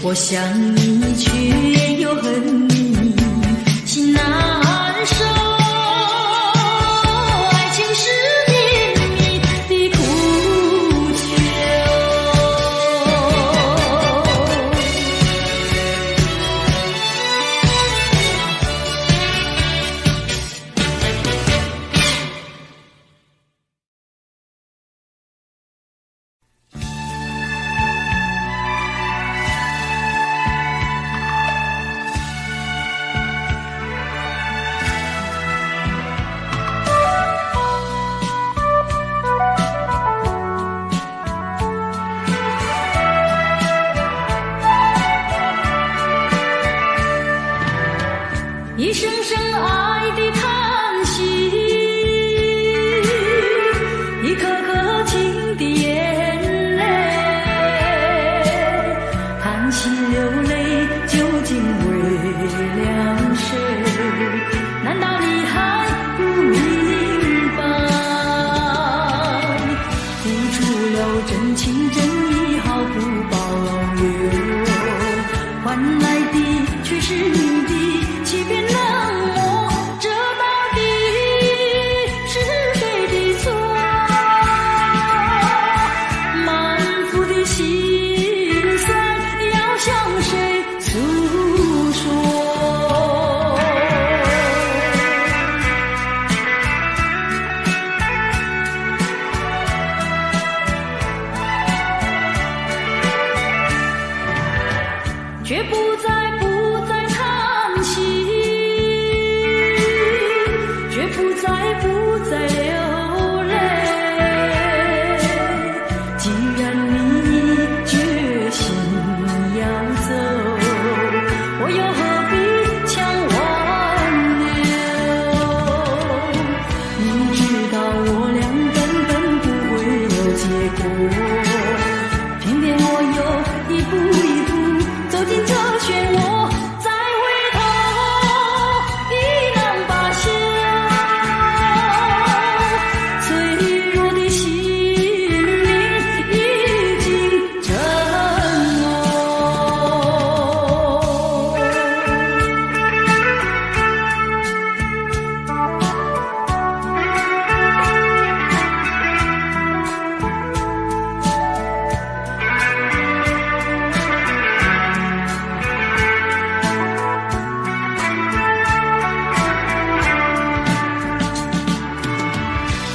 我想你却又恨你，心难受。爱情是甜蜜的苦酒。一声声爱的叹息，一颗颗情的眼泪，叹息流泪究竟为了谁？难道你还不明白？付出了真情真意毫不保留，换来的却是你的欺骗冷漠，这到底是谁的错？满腹的心酸要向谁诉说？却不再叹息，却不再流泪。既然你决心要走，我又何必强挽留？你知道我俩根本不会有结果，偏偏我又一步一步走进这漩涡，再回头已难罢休。脆弱的心灵已经沉沦。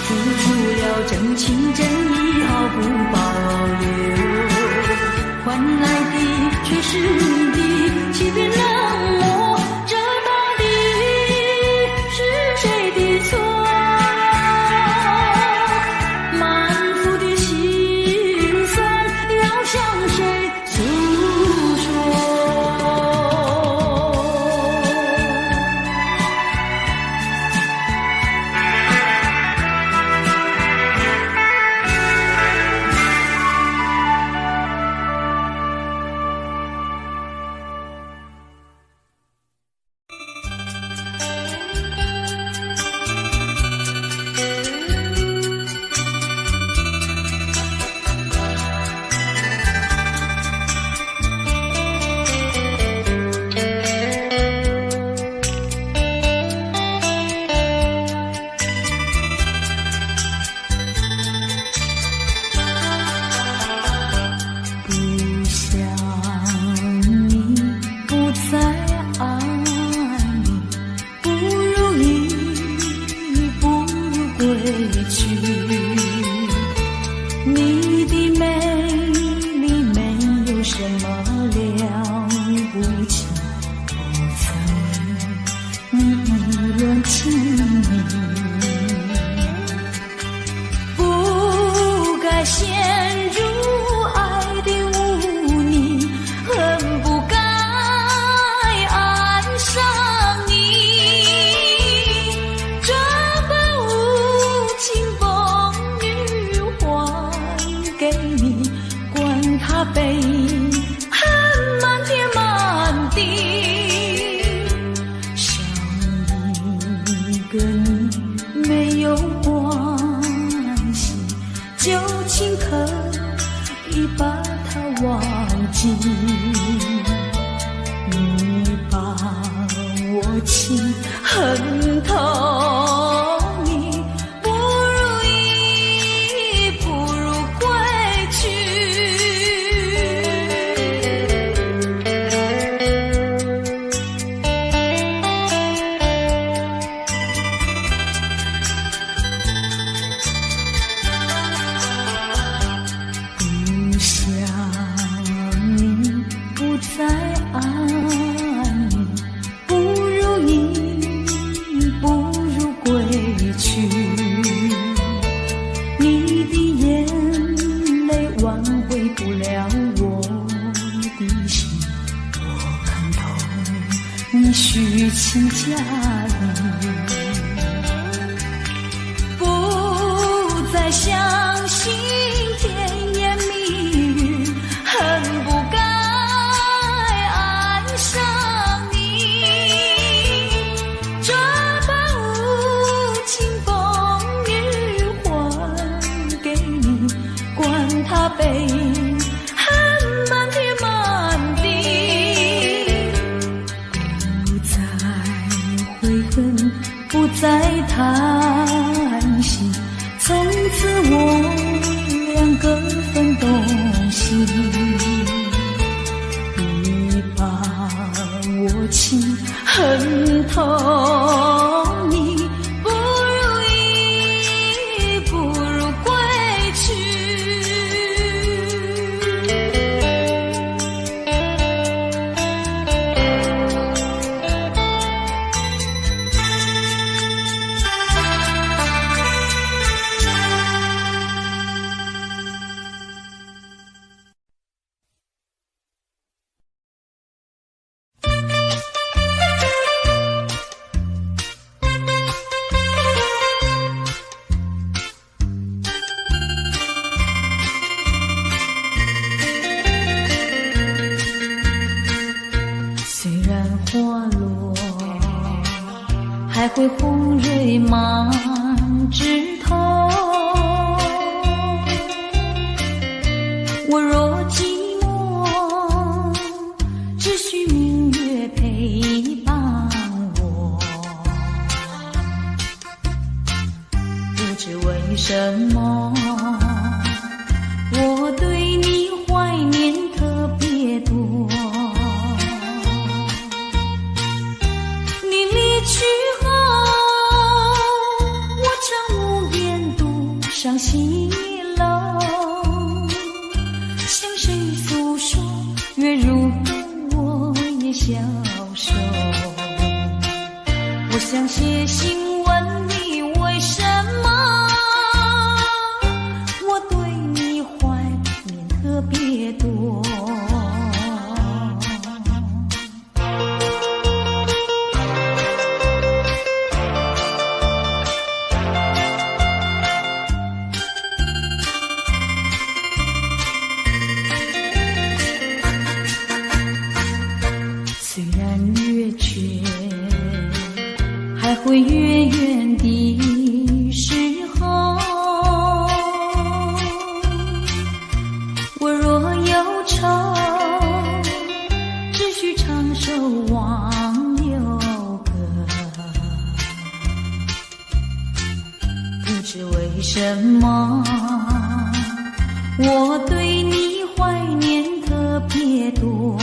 付出了真情真意毫不保留，换来的却是你的欺骗冷漠，这到底是谁的错？满腹的心酸要向谁诉说？你的美丽没有什么了不起，不曾你意乱情迷，不该陷入爱的污泥，恨不该爱上你，这般无情风雨还给你，管他悲恨满天满地，少一个你没有关系，就请可以把它忘记。情很痛你，不如意，不如归去。不想你，不再爱你，不如意，不如归去。你的眼泪挽回不了我的心，我看透你虚情假意，不再相信甜言蜜语，恨不该爱上你。这般无情风雨还给你，管他悲恨满天满地，不再悔恨，不再叹息，从此我两个分东西。你把我情恨透你，不如意，不如归去。虽然花落，还会红蕊满枝头。我若寂寞，只需明月陪伴我。不知为什么，我对你怀念特别多。你离去后，我常无言独上西楼，向谁诉说？月如歌，我也消瘦。我想写信问你，为什么我对你怀念特别多？虽然月缺，还会月圆的时候。我若忧愁，只需唱首忘忧歌。不知为什么，我对你怀念特别多。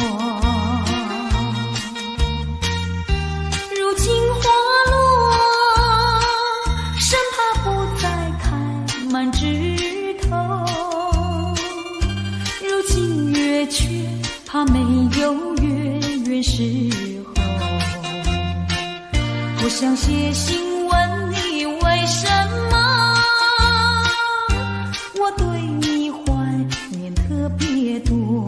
如今花落，生怕不再开满枝头。如今月缺，怕没有月圆时候。我想写信问你，为什么我对你怀念特别多？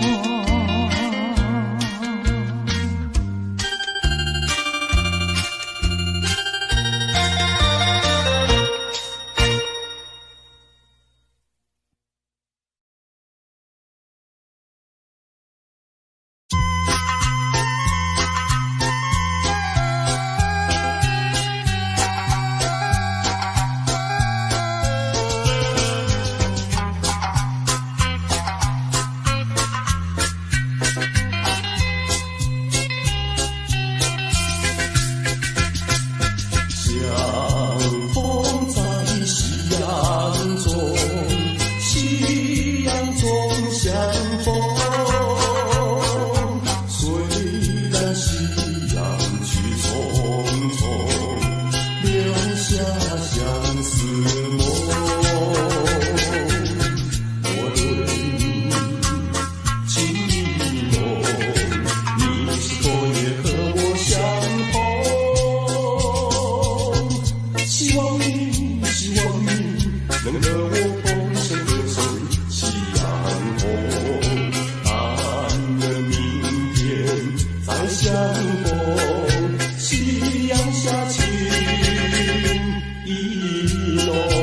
相逢，夕阳下情意浓。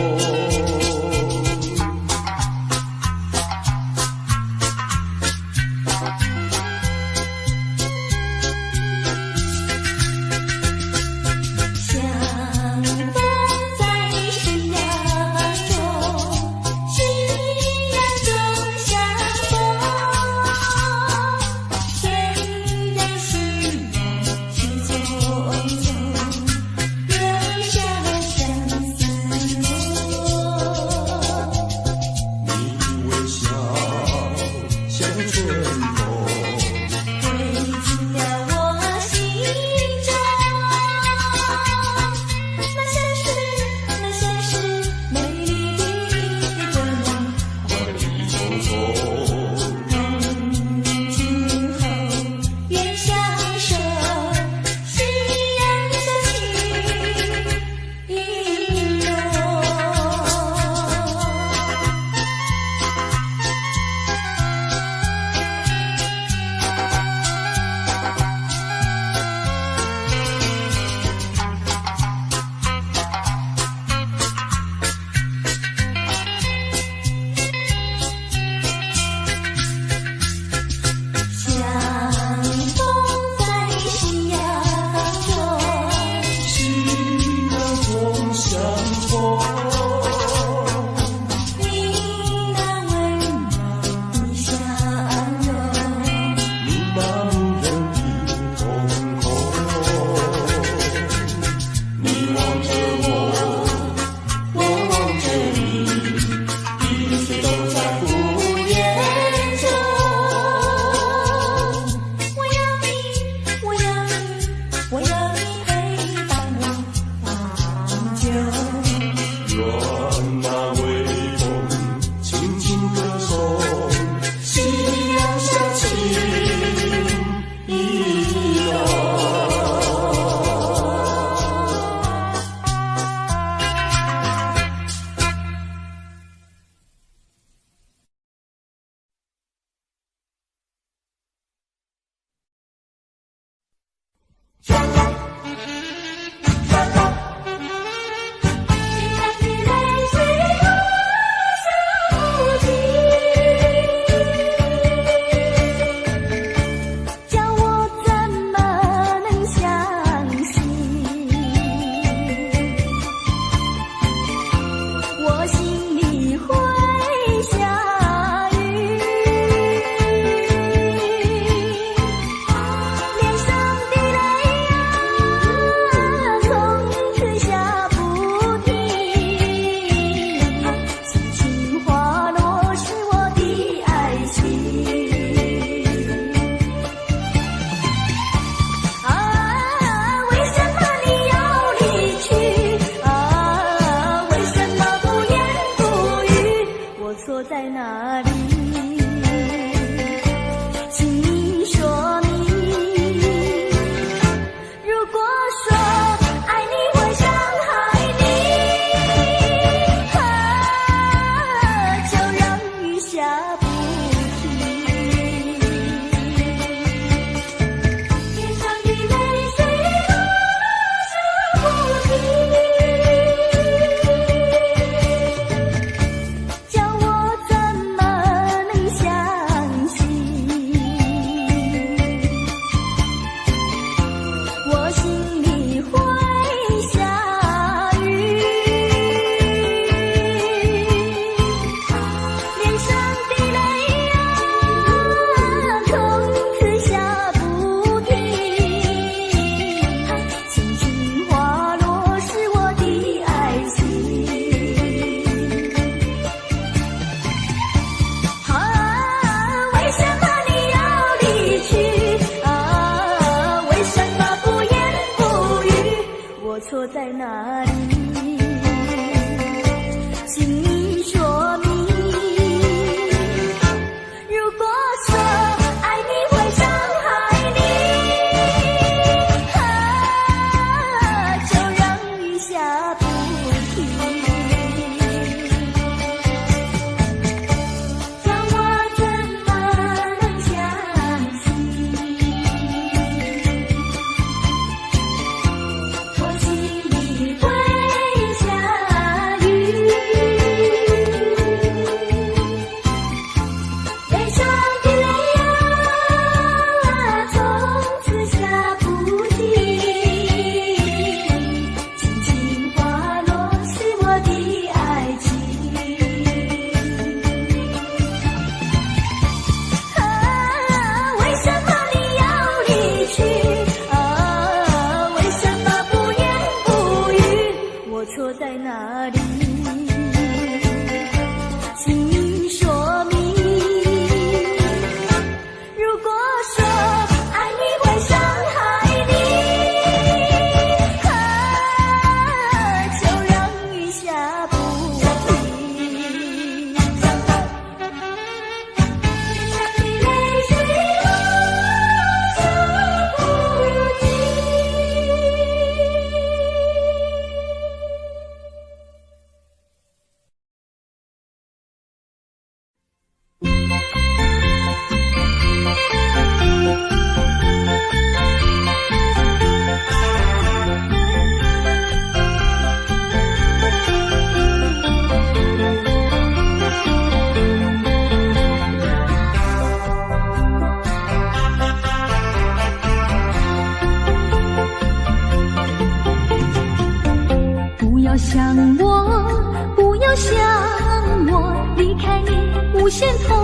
无限痛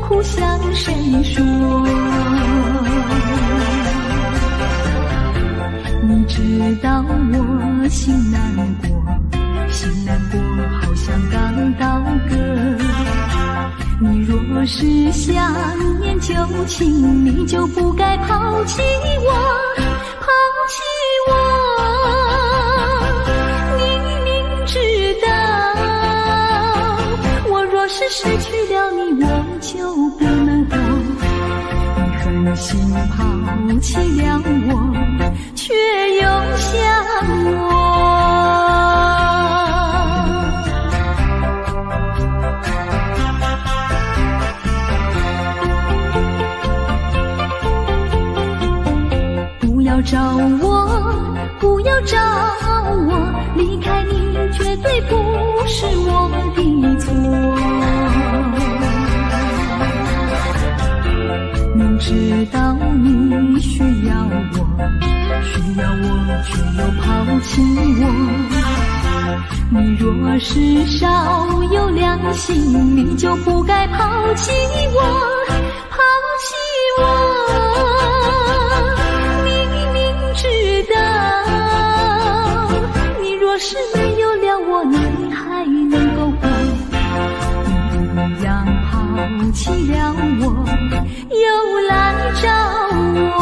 苦向谁说？你知道我心难过，心难过好像刚到歌。你若是想念旧情，你就不该抛弃我，抛弃我。你明知道我若是失去了你，我就不能活。你狠心抛弃了我，却又想我。不要找我，不要找我，离开你绝对不是我的错。明知道你需要我，却又抛弃我。你若是少有良心，你就不该抛弃我，抛弃我。知道你若是没有了我，你还能够活。你一样抛弃了我，又来找我。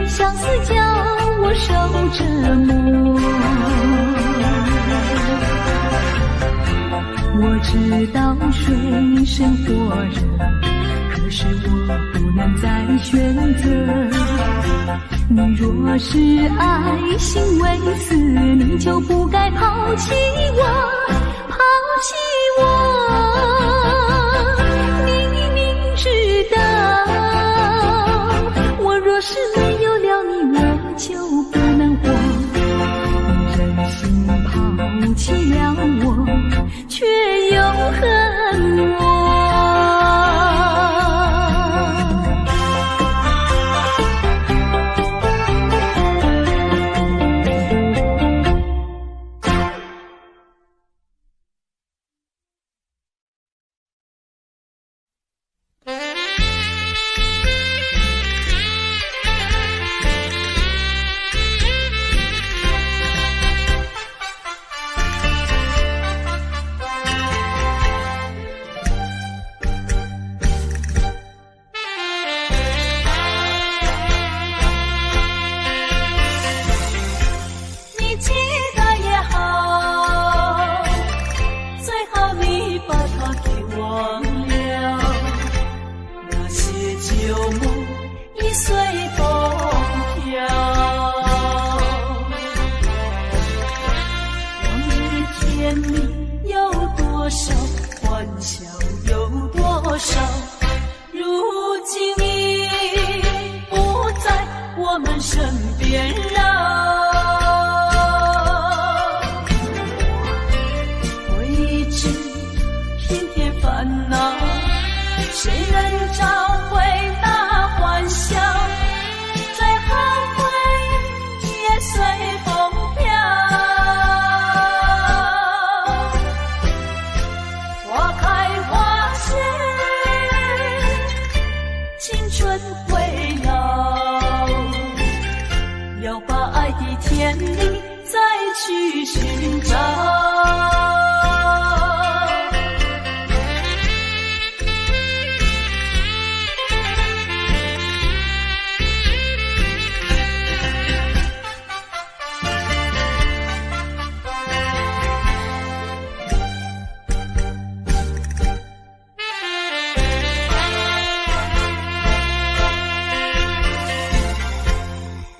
相思叫我受折磨，我知道水深火热，可是我不能再选择。你若是爱心为死，你就不该抛弃我，抛弃我。你明知道我若是没有了你，我就不能活。你忍心抛弃了我，却又恨我。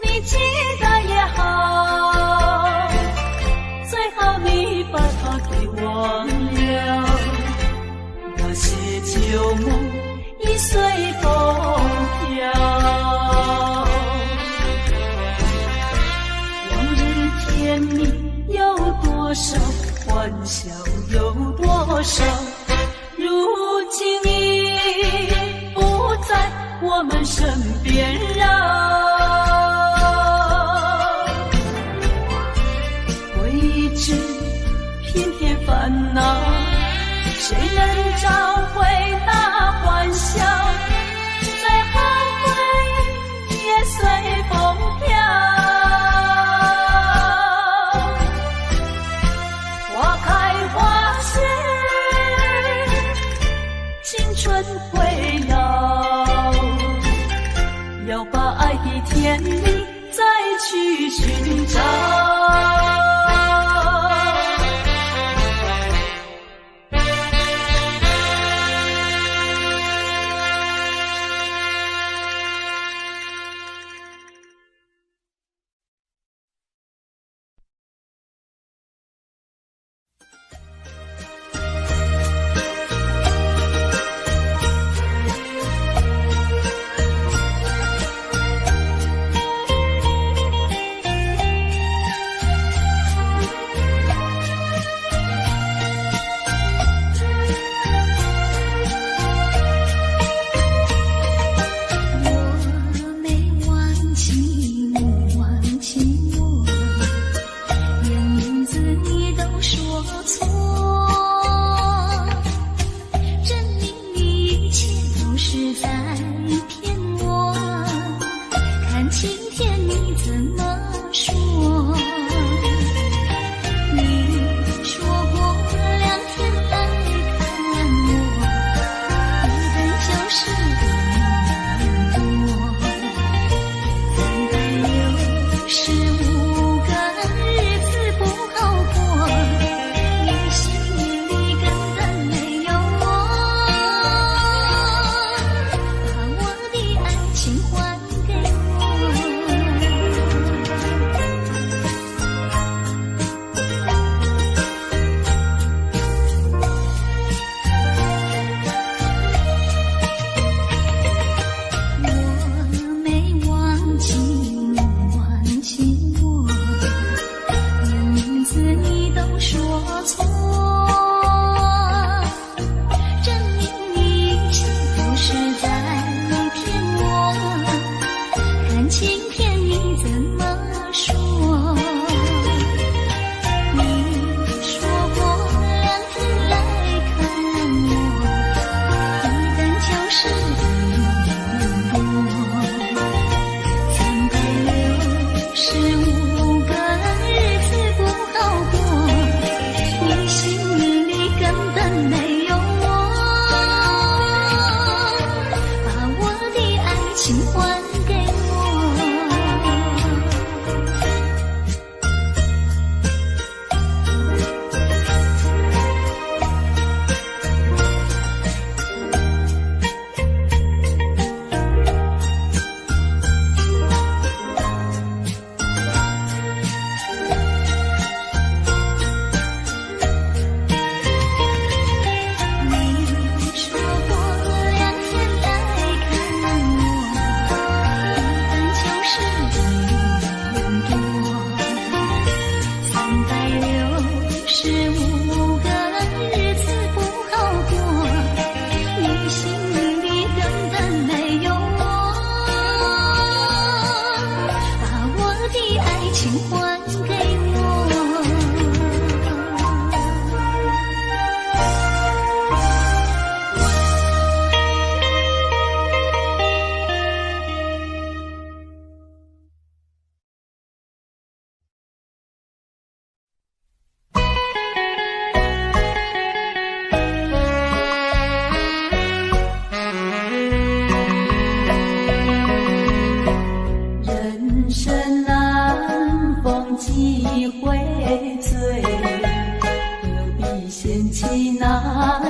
你记得也好，最好你风飘。往日甜蜜有多少，欢笑有多少，如今你不在我们身边绕。回忆只片片烦恼，谁能找回那欢笑？最后回忆也随风飘。花开花谢，青春会老，要把爱的甜蜜再去寻找。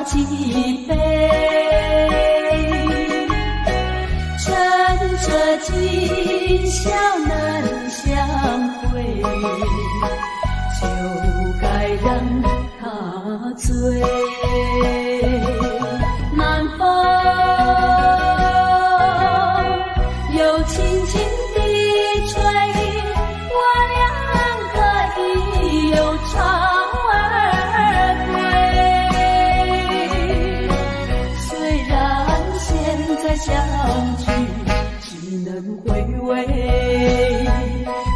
几杯，趁着今宵难相会，就该让他醉。南风聚，只能回味，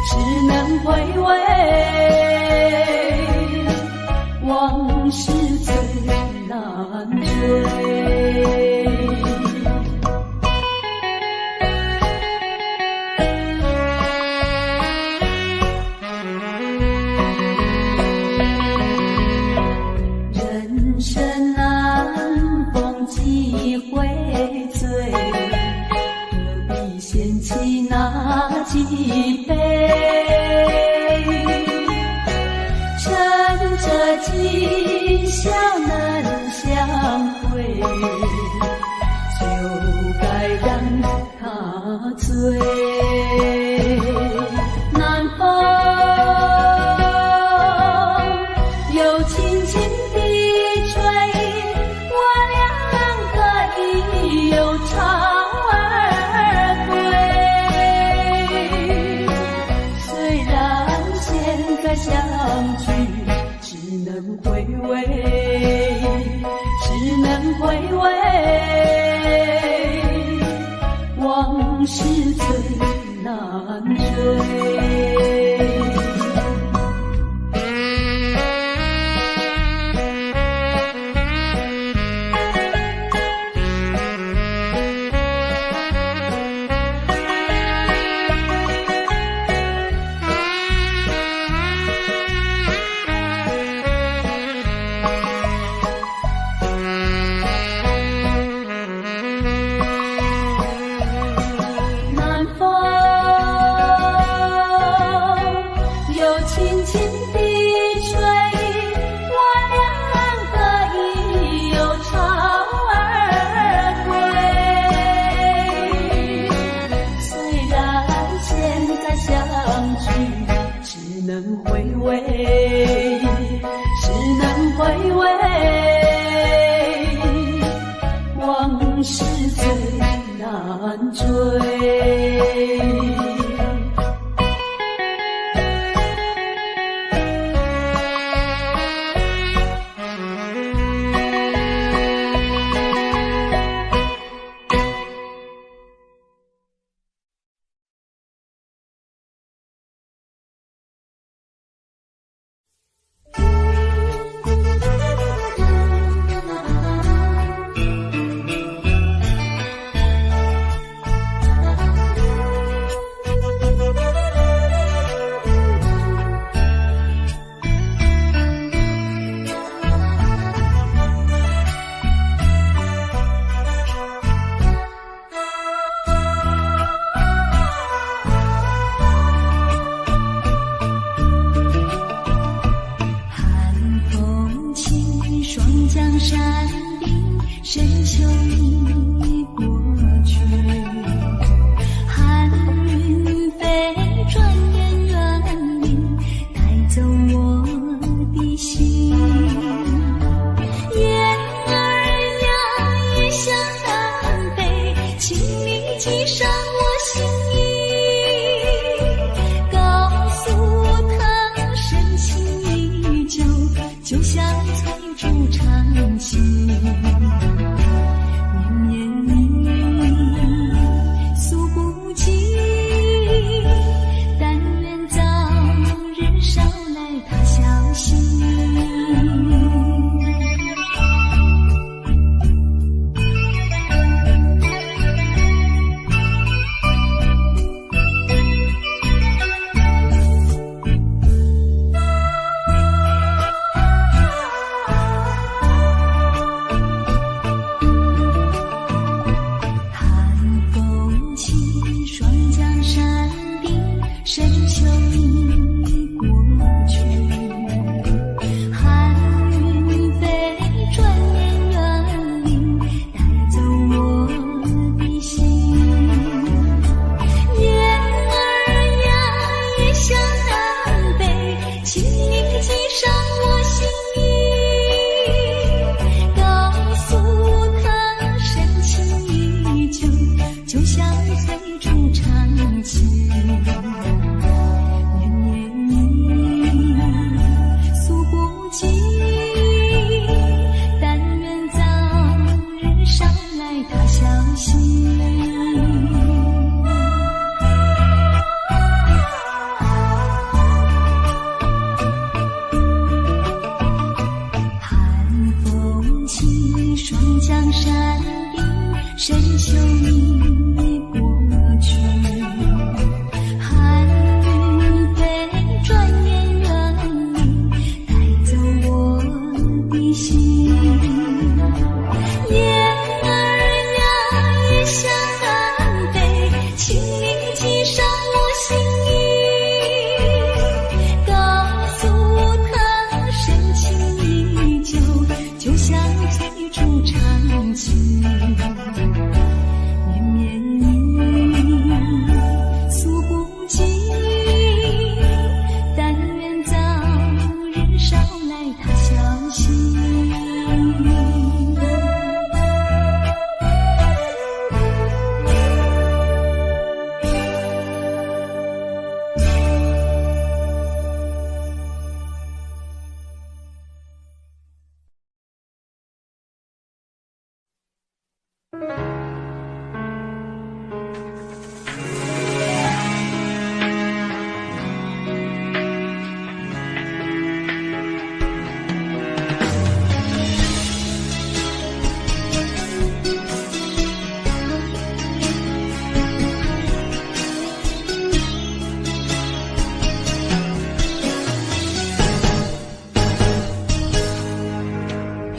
只能回味，往事最难追。几杯，趁着今宵能相会，就该让他醉。南风又轻轻地吹，我俩可以有长。相聚只能回味，只能回味，往事最难追。往事最难追。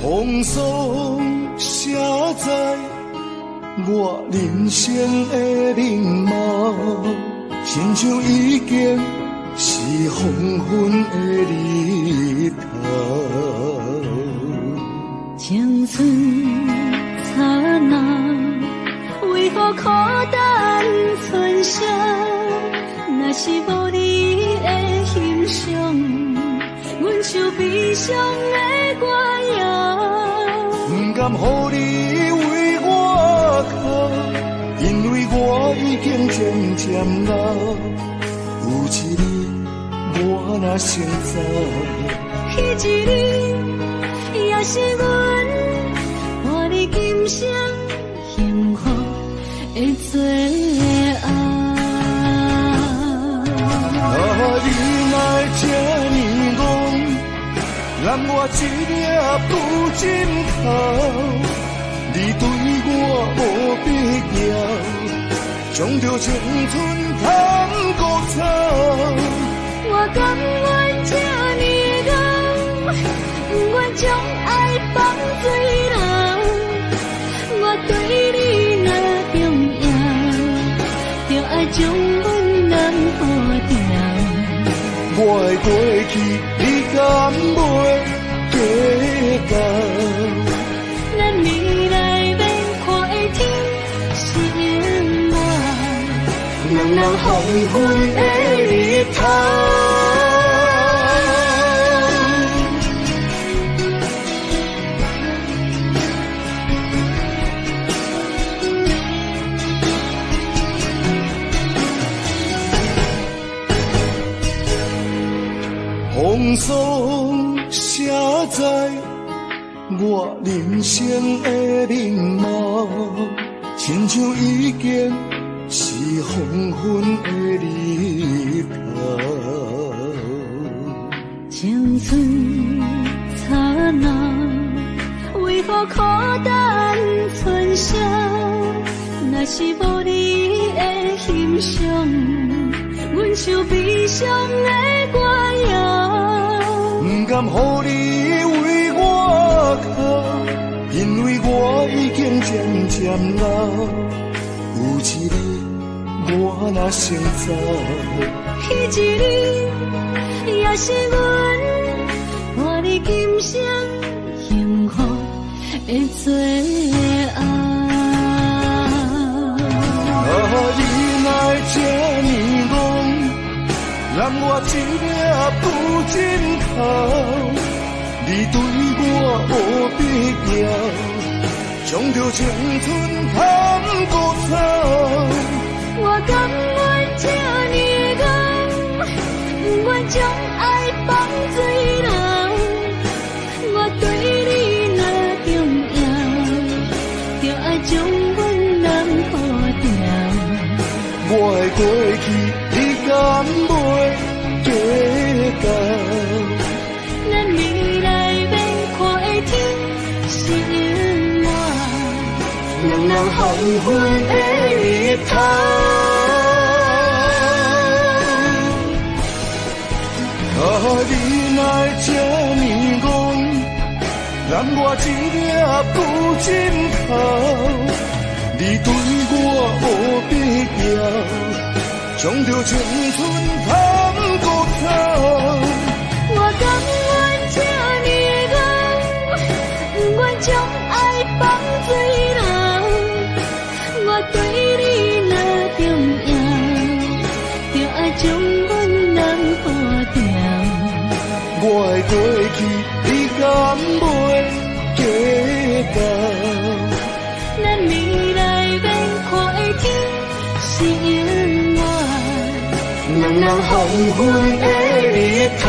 风霜写在我人生的面貌，亲像已经是黄昏的日头。青春刹那，为何孤单存剩？若是无你的欣赏，阮就悲伤的歌谣。不甘乎你为我哭，因为我已经渐渐老。有一日我若先走，迄一日也是阮伴你今生幸福的最后。你来这呢戆，揽我一粒不尽头。你对我无必要，将着青春贪古草。我甘愿这呢戆，不愿将爱放水流。我对你若重要，就爱将阮人付掉。我的过去，你敢袂计较？咱未来要看的天生活，人人黄昏的日头。风霜写在我人生的面貌，亲像已经是黄昏的日头。青春刹那，为何孤单存剩？若是无你的欣赏，阮就悲伤的歌谣。不甘乎你为我哭，因为我已经渐渐老。有一日我若先走，迄一日也是阮伴你今生幸福的最后。你来这呢戆，揽我一粒不尽头。你对我无必要，将着青春贪古草。我甘愿这呢戆，不愿将爱放水流。我对你若重要，就爱将阮人付掉。我的过去，你敢袂计较？咱未来要看的天生活，人人黄昏的日头。你哪这呢戆，揽我一粒布枕头？你对我黑白叫，将着青春通国草。我甘愿这呢戆，不愿将爱放水流。我对你若重要，就爱将阮人保掉。我的过去，你敢袂记得？咱未来免看的天是永远，人人黄昏的日头。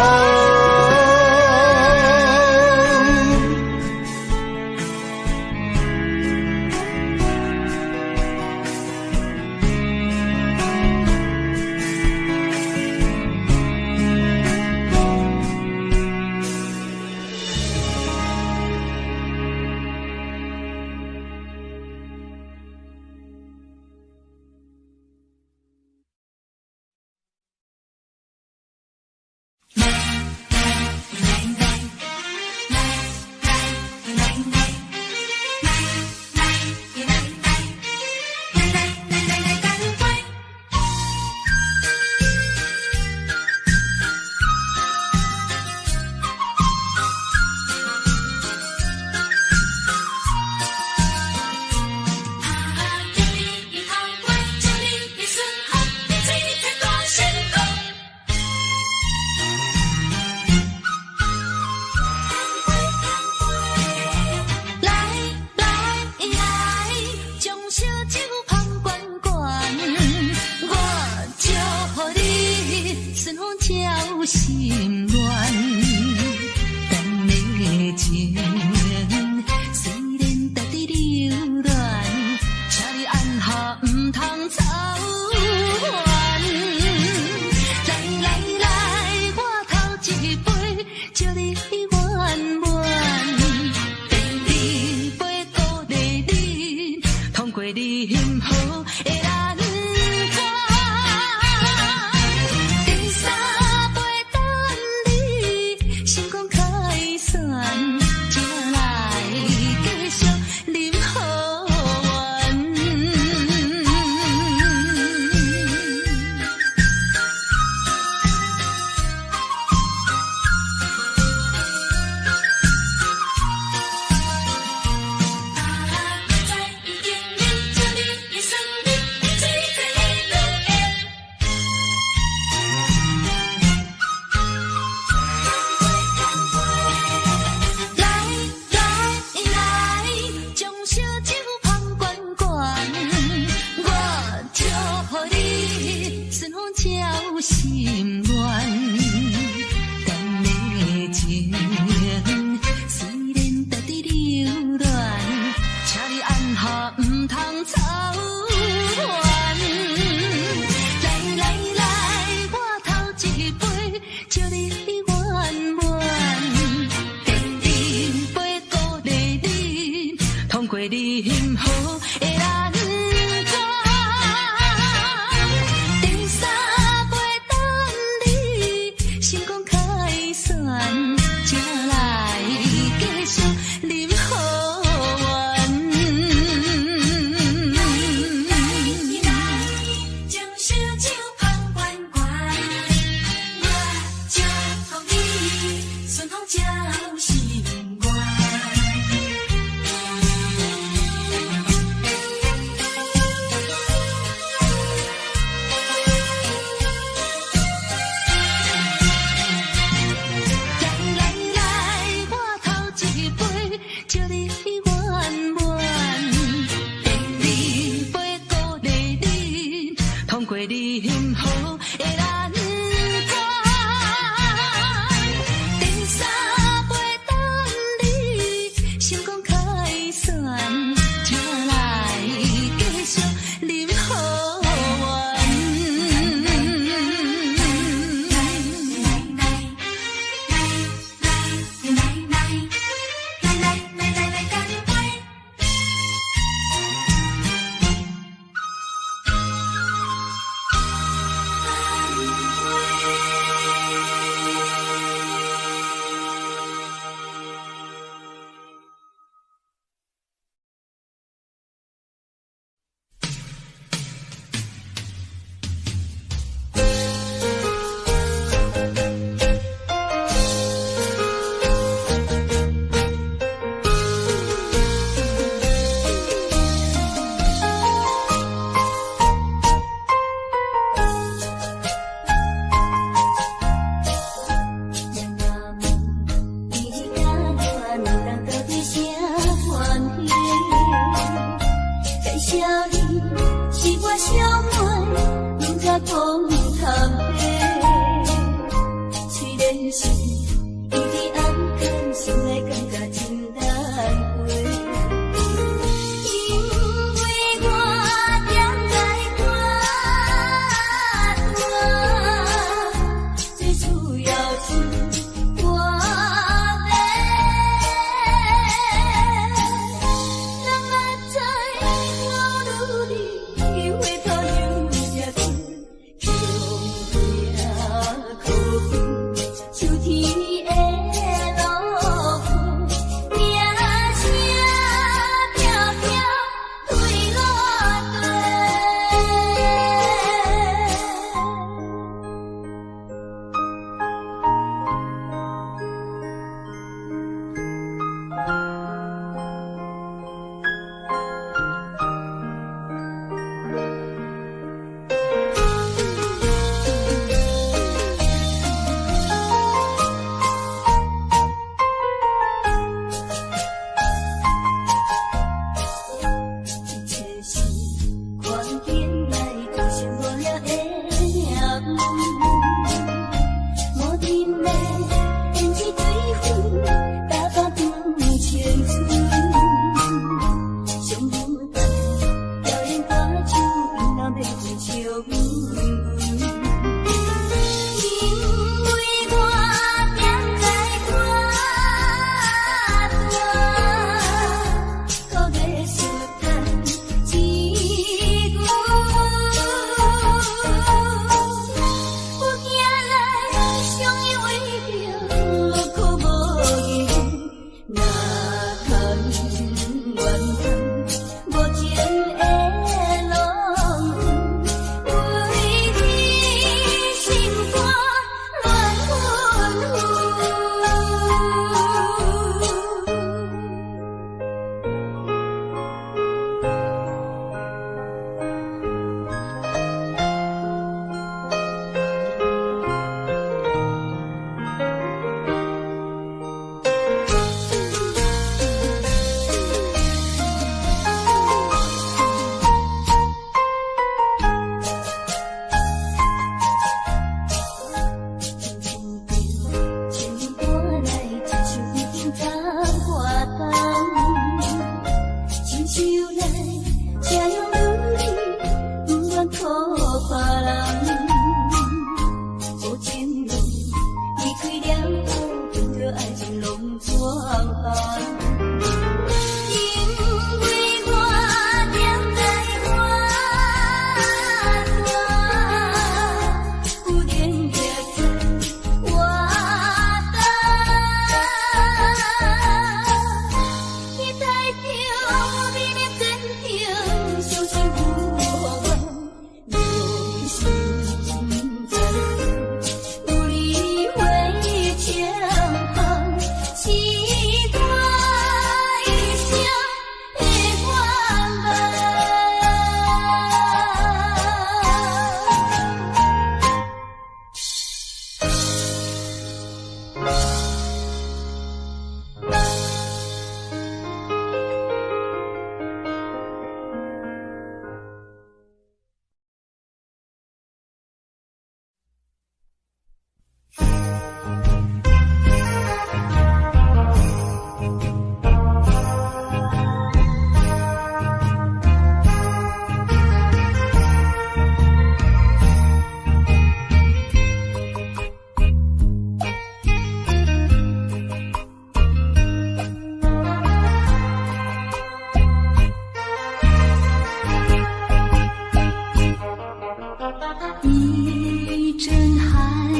一阵寒雨，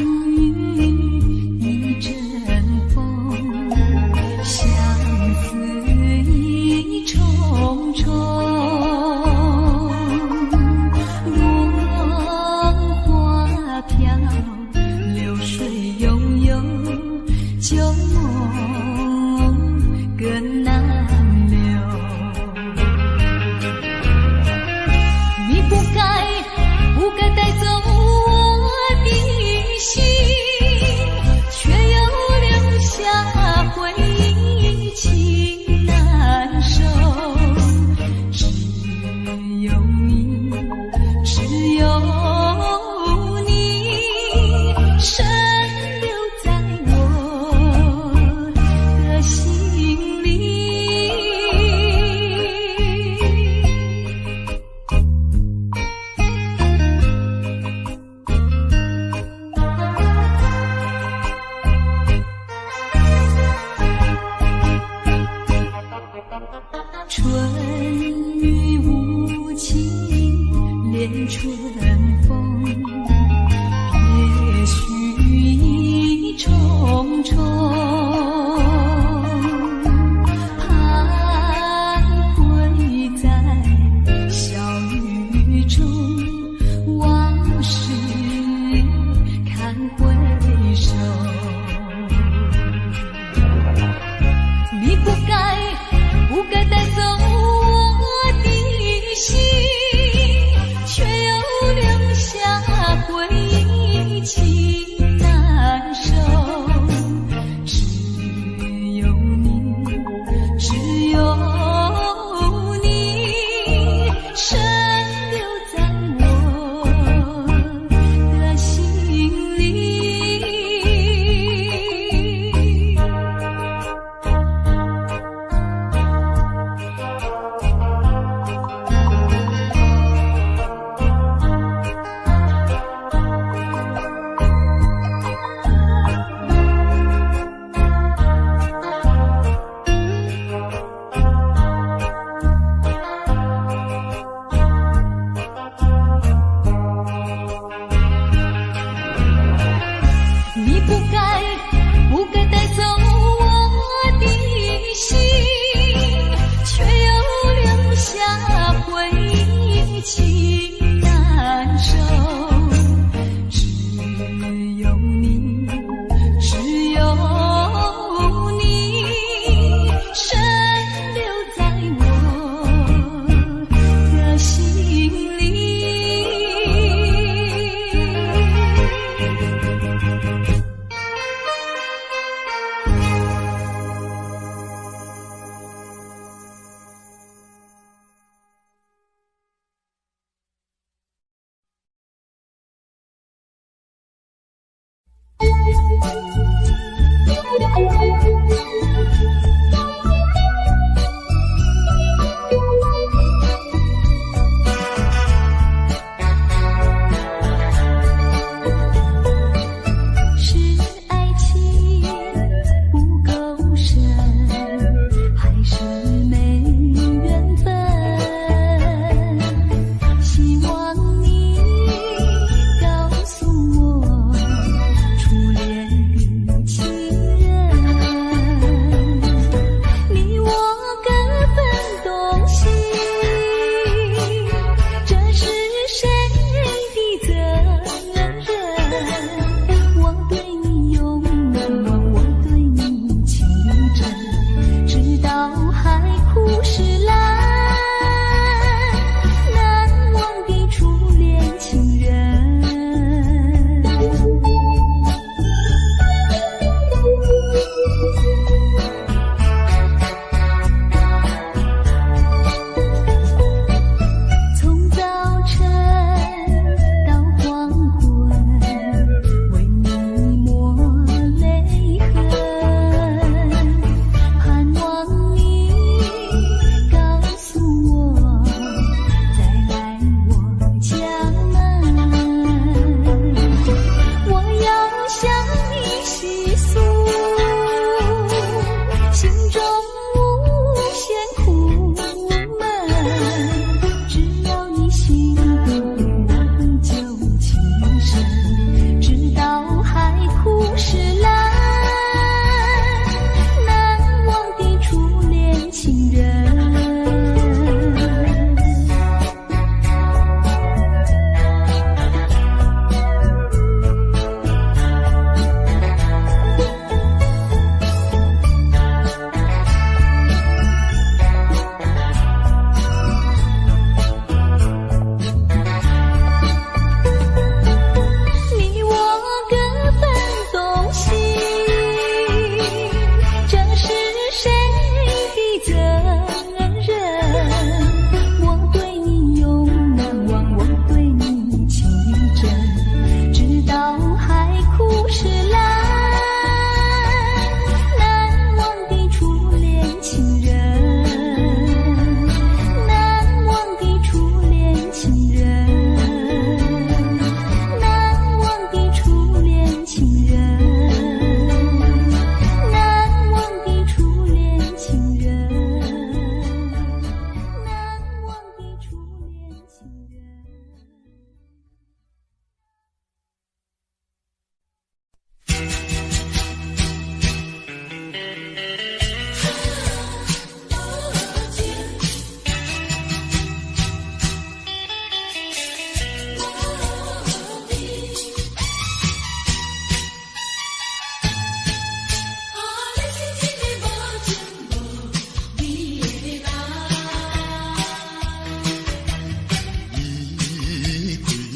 一阵风，相思意重重。落花飘，流水悠悠，旧梦更难留。你不该带走我的心，却又留下回忆，情难收。只有你，只有你，深留在我的心里。春雨无情恋春风，别绪意重重。徘徊在小雨中，往事看回首。你不该带走我的心，却又留下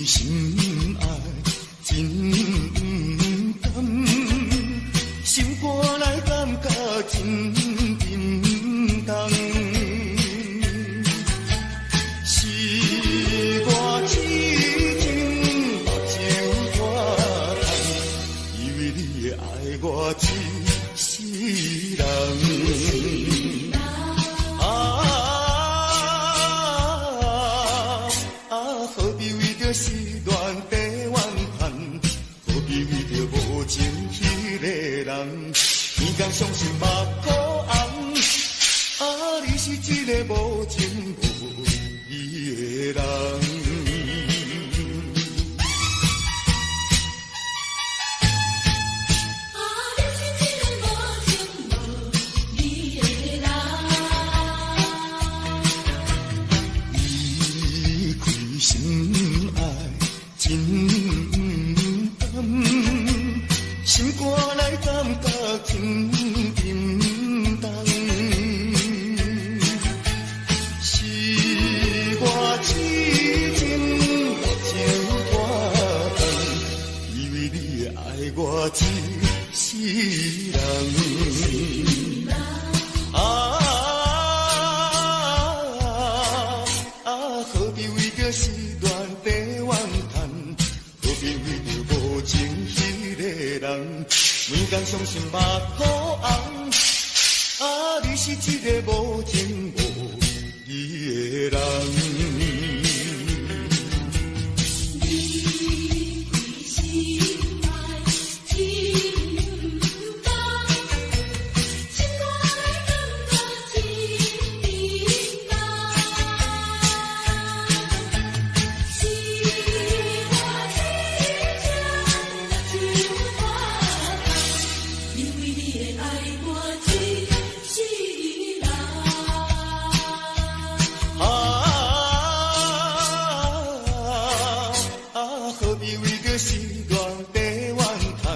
心爱真甘，心肝内感觉真沉重。是我痴情目睭大干，以为你会爱我一世人。何必为着时段地怨恨？何必为着无情迄个人？天公伤心目眶红，你是一个无情无义的人。心爱真甘，心肝内感觉真沉重。是我痴情目睭大干，以为你会爱我一世人。何必为着时段地怨恨？何必为着无情迄个人？每天伤心目眶红，你是一个无情无义的人。何必为着时段地怨恨？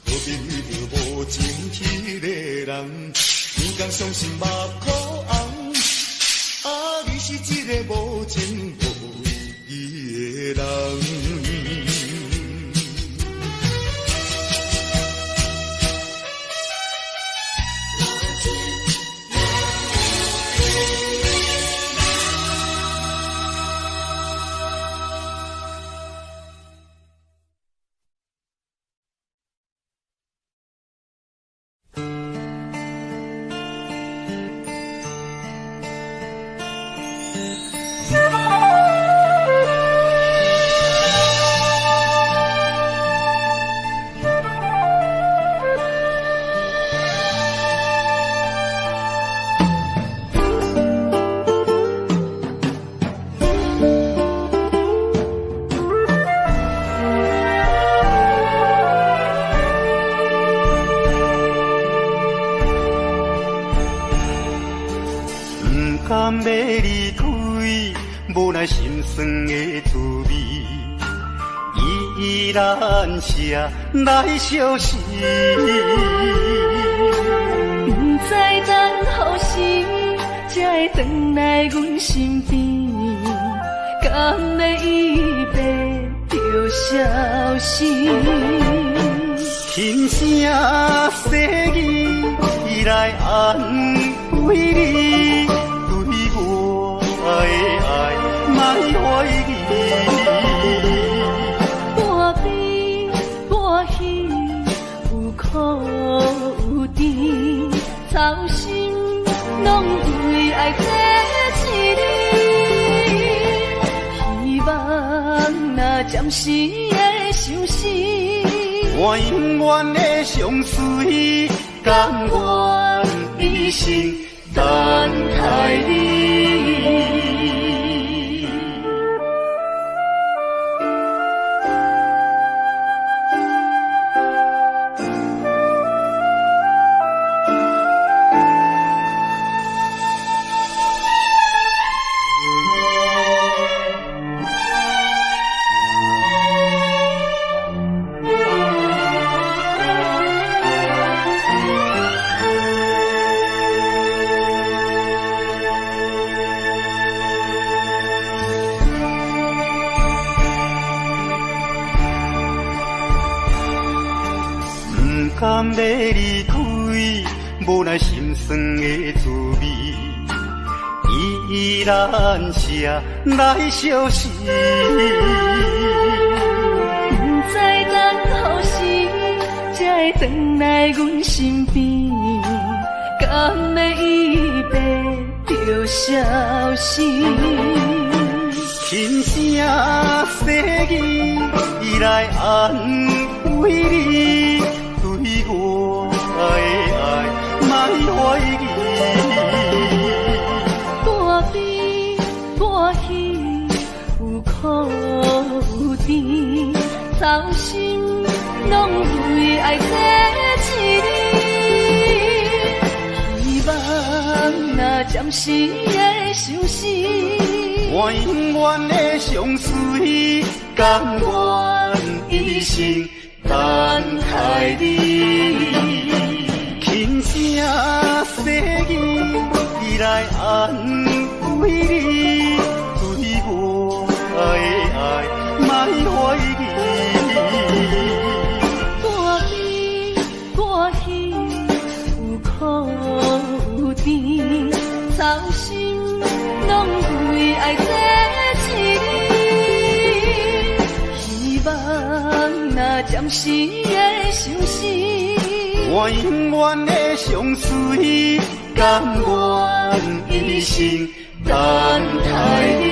何必为着无情迄个人？天公伤心目眶红，你是一个无情无义的人。甘要离开，无奈心酸的滋味，依然写来相思。不知等何时才会回来阮身边，甘要一别就消失。轻声细语来安慰你。我的爱，莫怀疑。半悲半喜，有苦有甜，操心拢为爱在一起。希望若暂时的相思，我永远的相随，甘愿一生等待你。甘要离开，无奈心酸的滋味，依然写来相思。不知等何时才会回来阮身边，甘要一别就消失。轻声细语来安慰你，对我的爱莫怀疑。半悲半喜，有苦有甜，操心拢为爱这一日。希望若暂时的相思，我永远的相随，甘愿一生等待你。轻声细语来安慰你，对我的爱莫怀疑。半悲半喜，有苦有甜，操心拢为爱这一日。希望若暂时的相思，我永远的相随，甘愿一生等待你。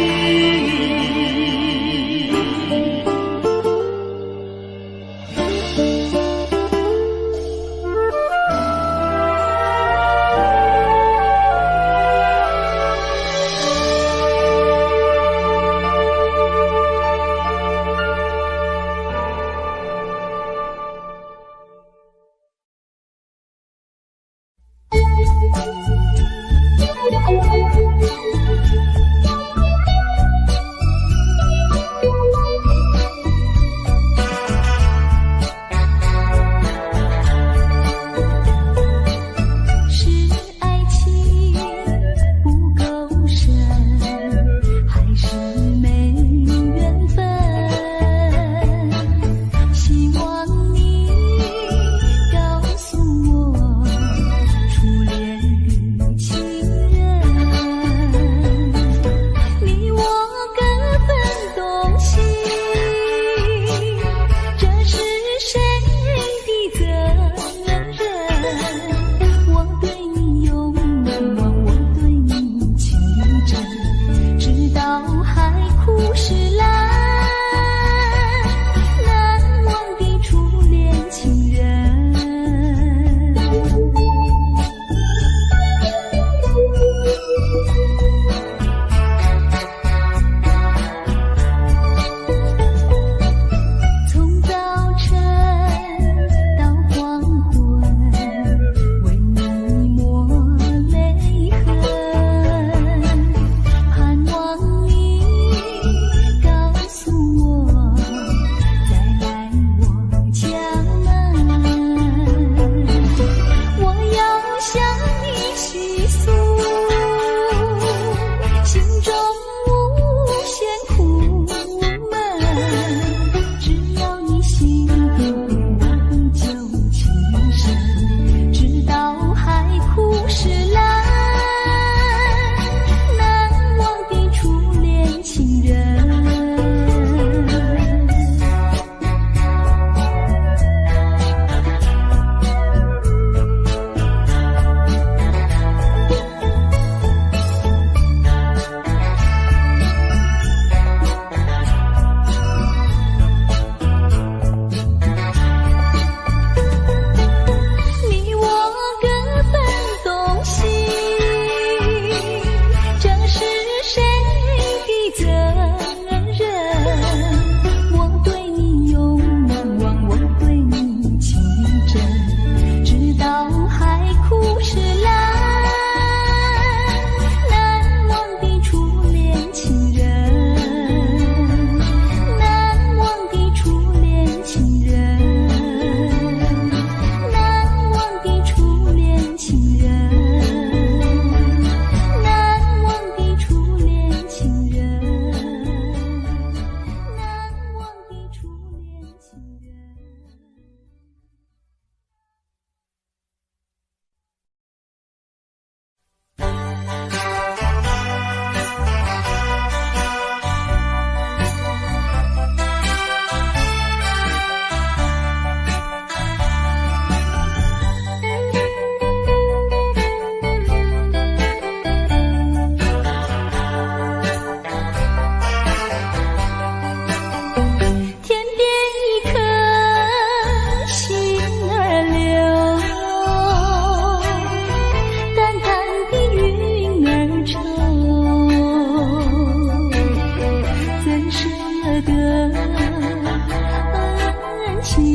情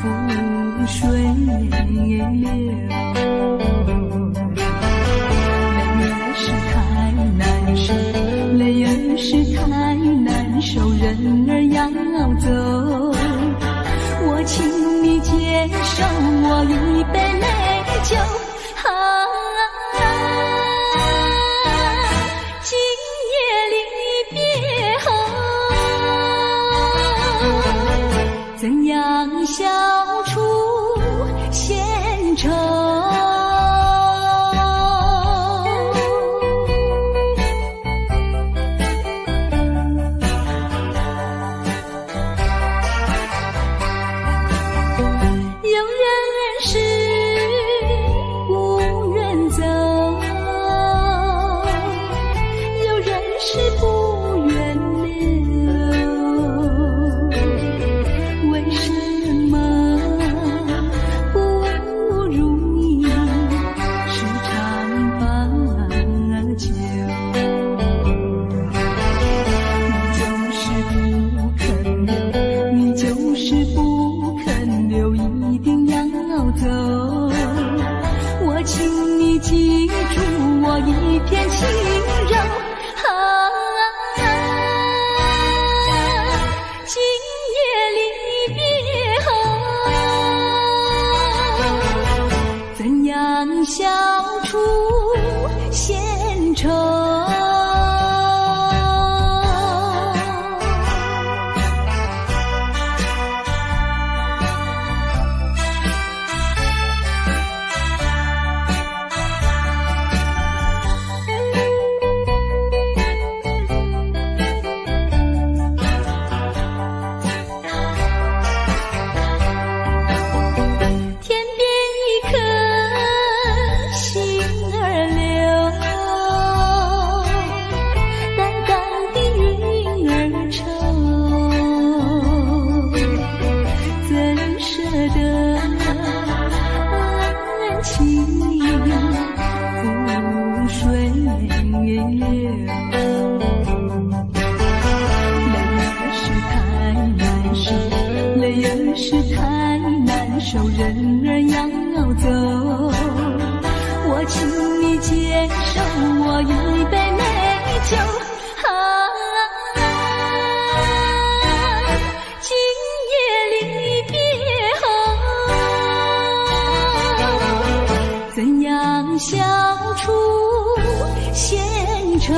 覆水流。泪儿是太难受，人儿要走，我请你接受我一杯美酒。今夜离别后，怎样消除闲愁？消除闲愁。消除闲愁。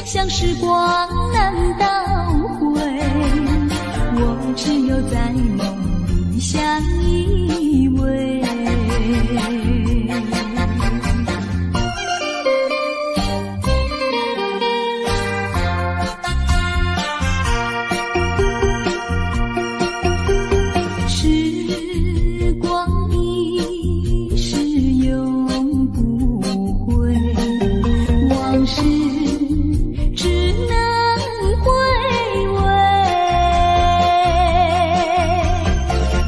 像时光难倒回，我只有在梦里相依偎。时光一逝永不回，往事回味，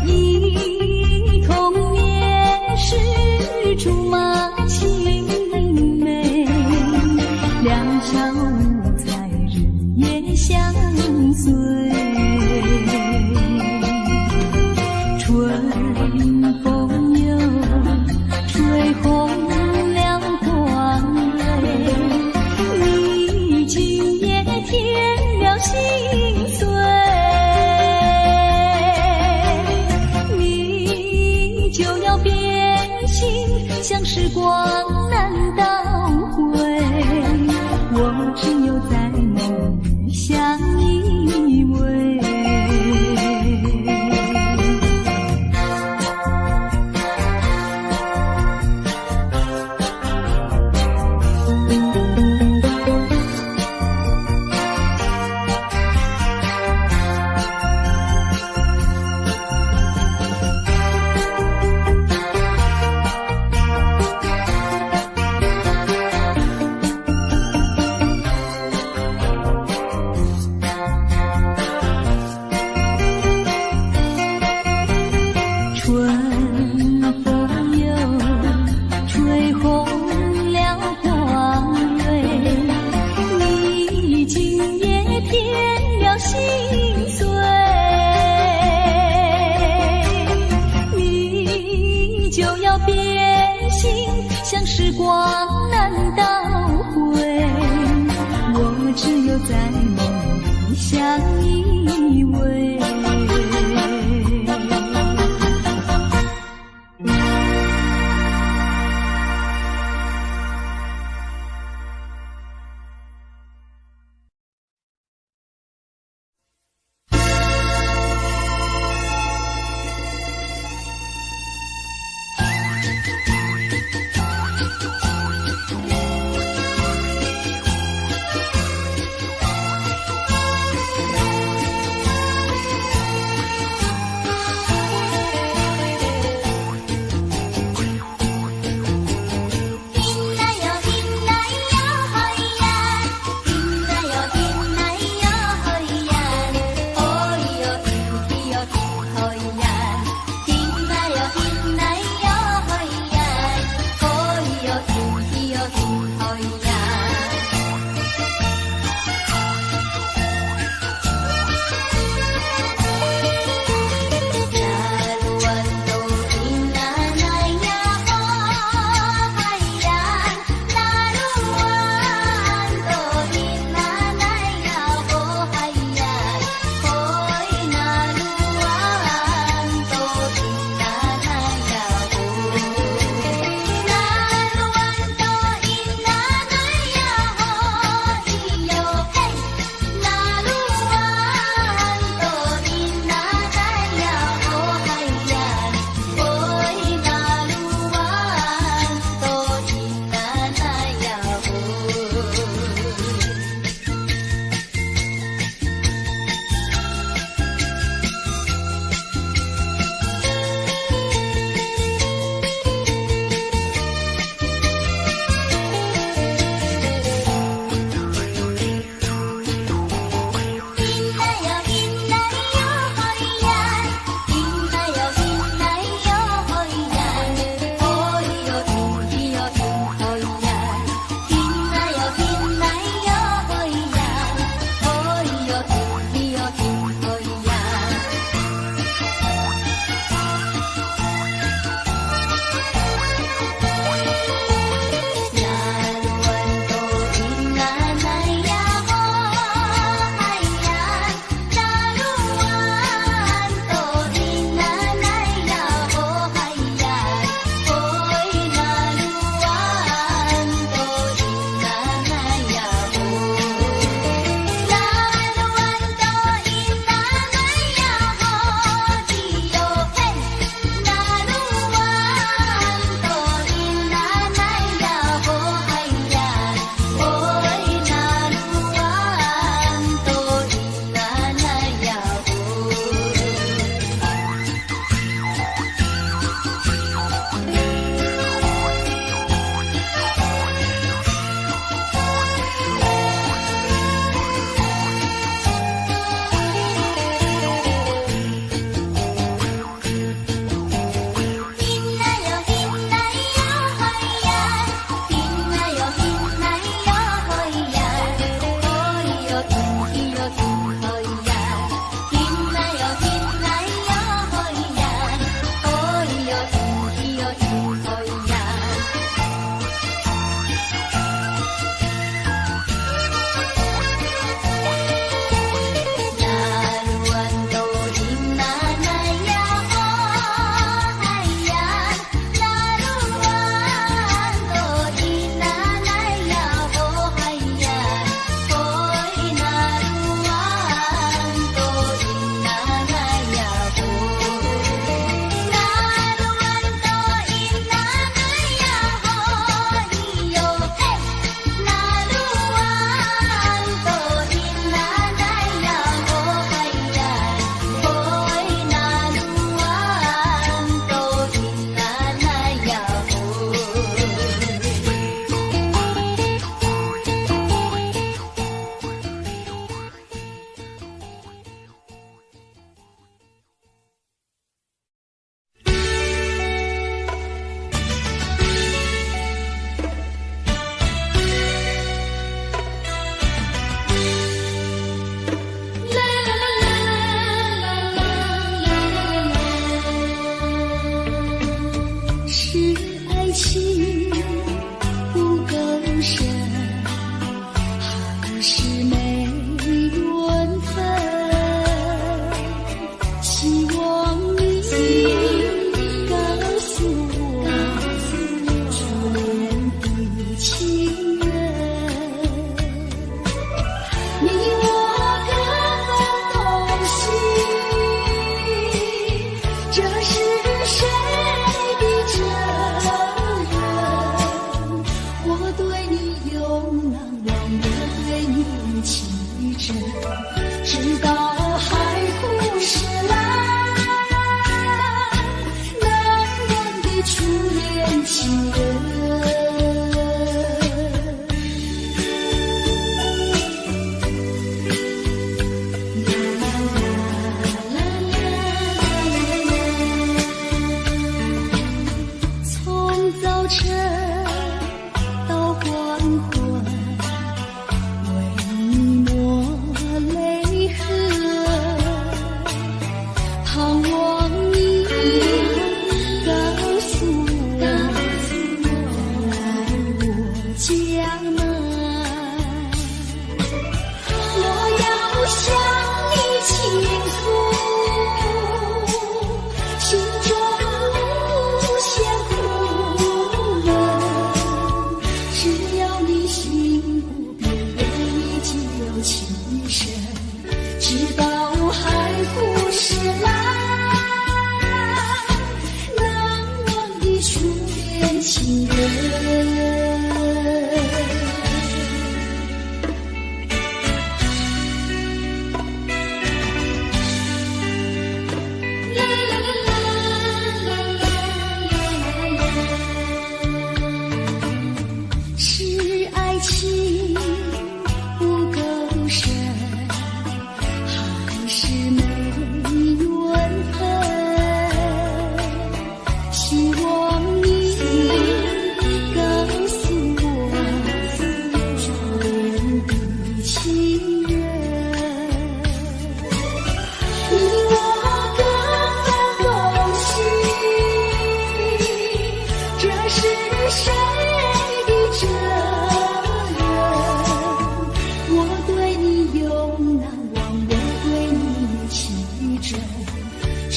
一相依偎。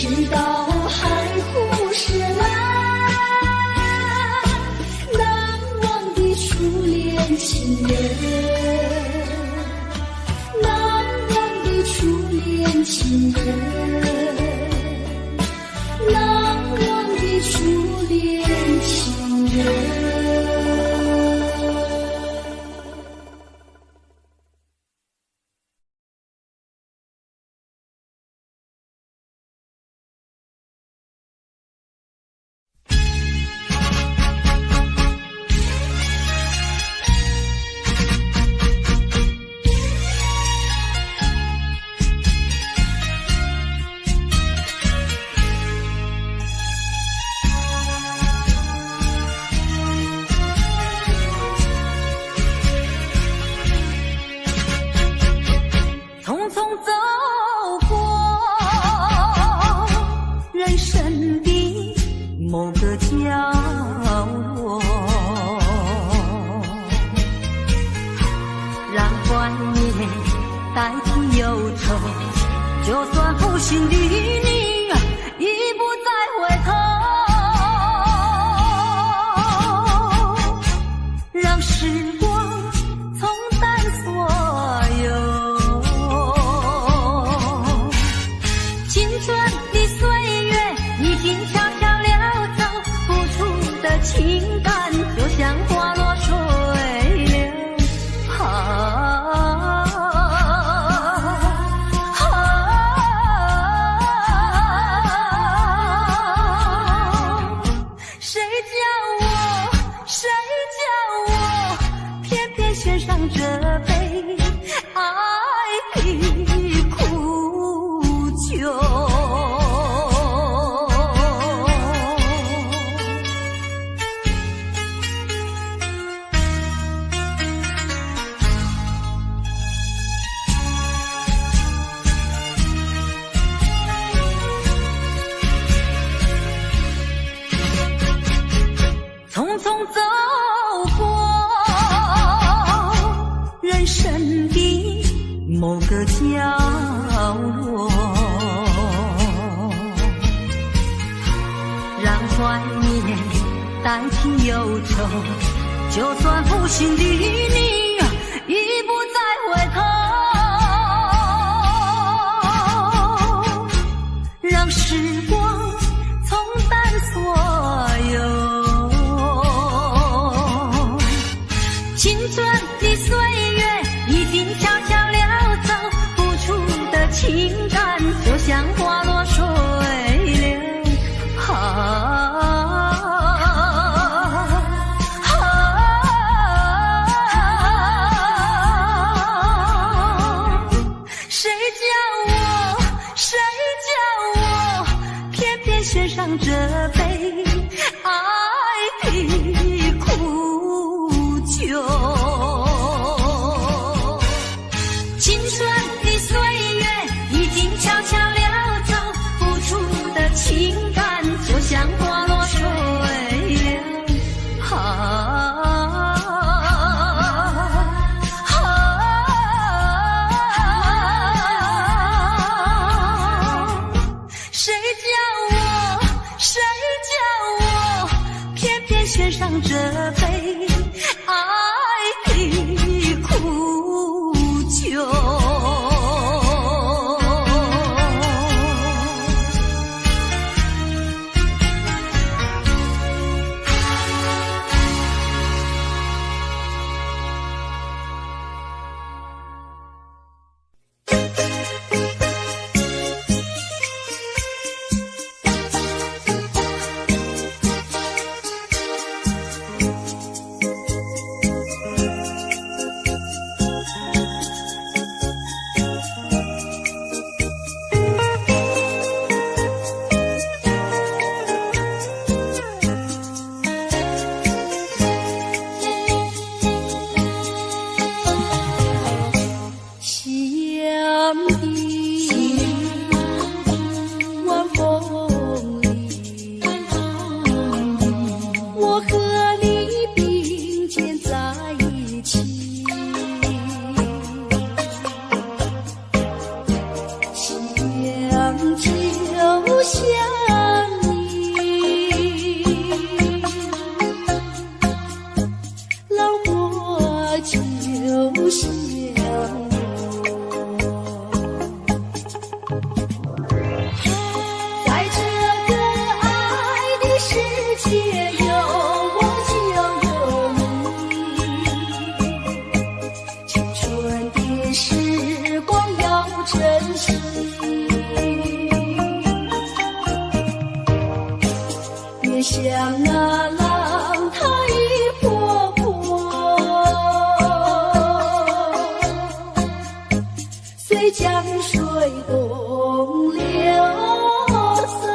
直到海枯石烂。难忘的初恋情人，难忘的初恋情人，难忘的初恋情人。想你，老我就想我，在这个爱的世界有我就有你，青春的时光要珍惜。别像那浪它一波波，随江水东流走。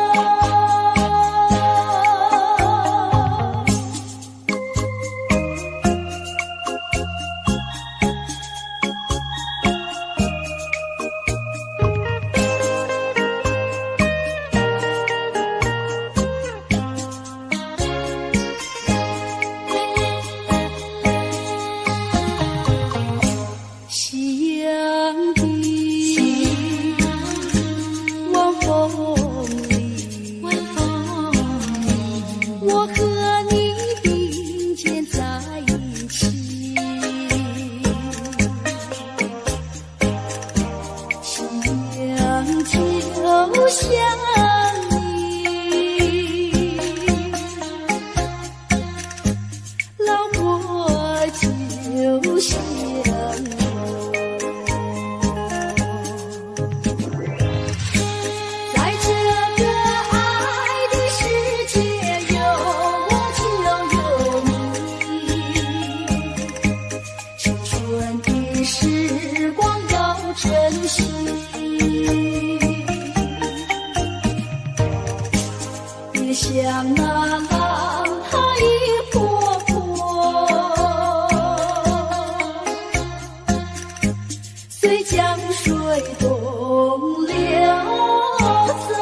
夕阳的晚风里，我和你并肩在一起。想就想你，老我就想时光要珍惜，别像那浪它一波波，随江水东流走。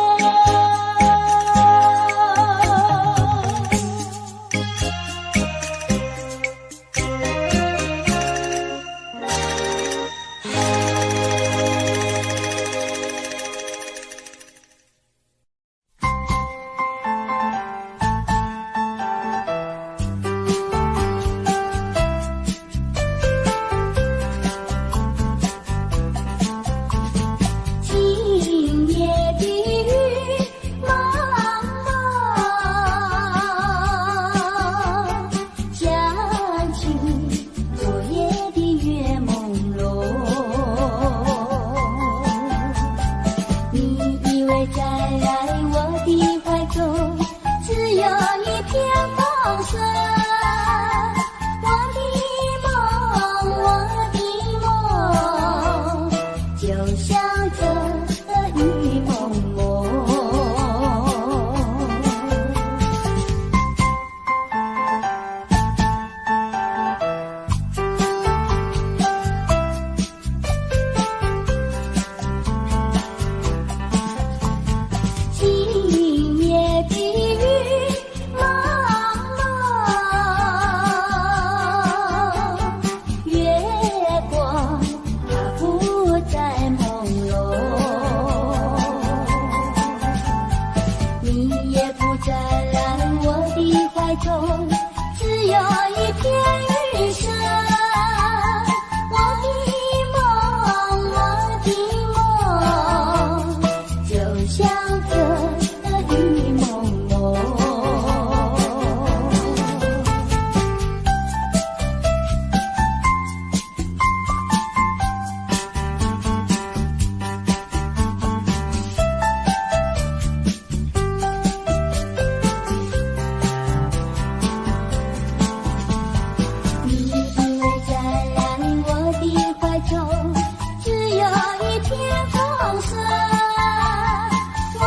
我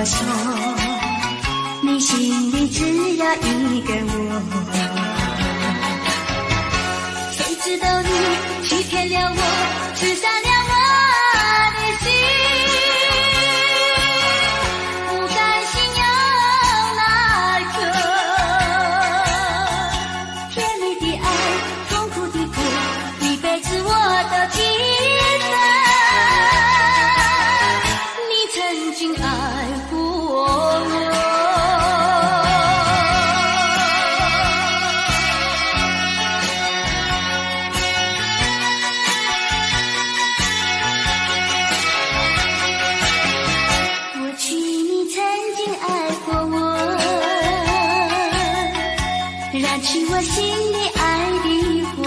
我说，你心里只要一个我。谁知道你欺骗了我，刺伤了我的心，不甘心有那颗甜蜜的爱，痛苦的苦，一辈子我都记得。你曾经爱过我。燃起我心里爱的火，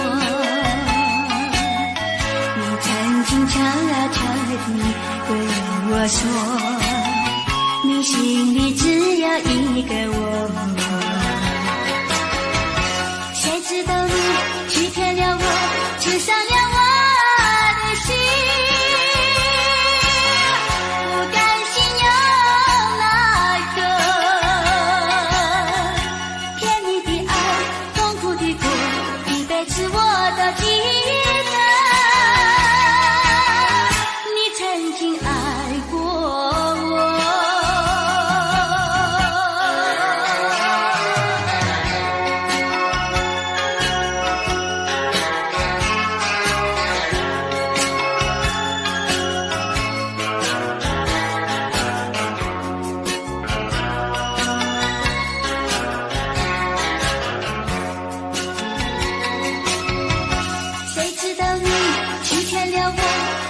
你曾经悄悄地对我说，你心里只有一个我。谁知道你欺骗了我，刺伤了我的心，不甘心有那个是我都记得，你曾经爱过我。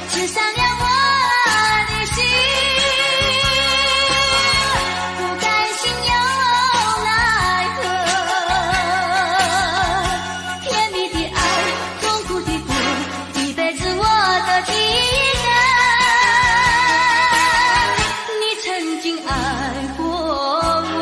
刺伤了我的心，不甘心有奈何，甜蜜的爱，痛苦的苦，一辈子我都记得。你曾经爱过我。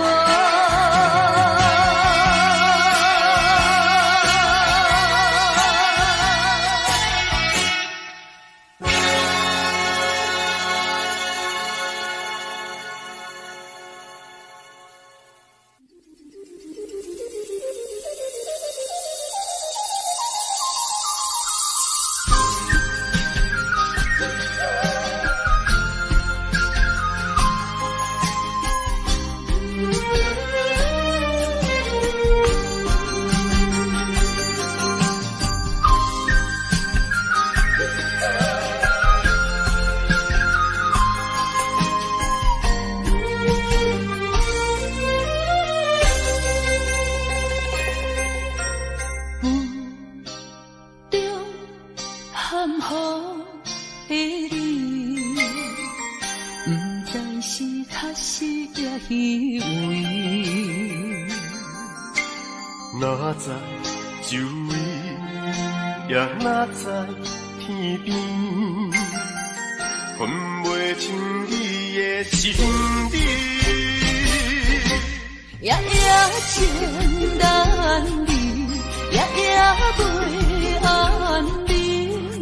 哪知周围，也哪知天边，分袂清你的心理，夜夜情难离，夜夜袂安宁，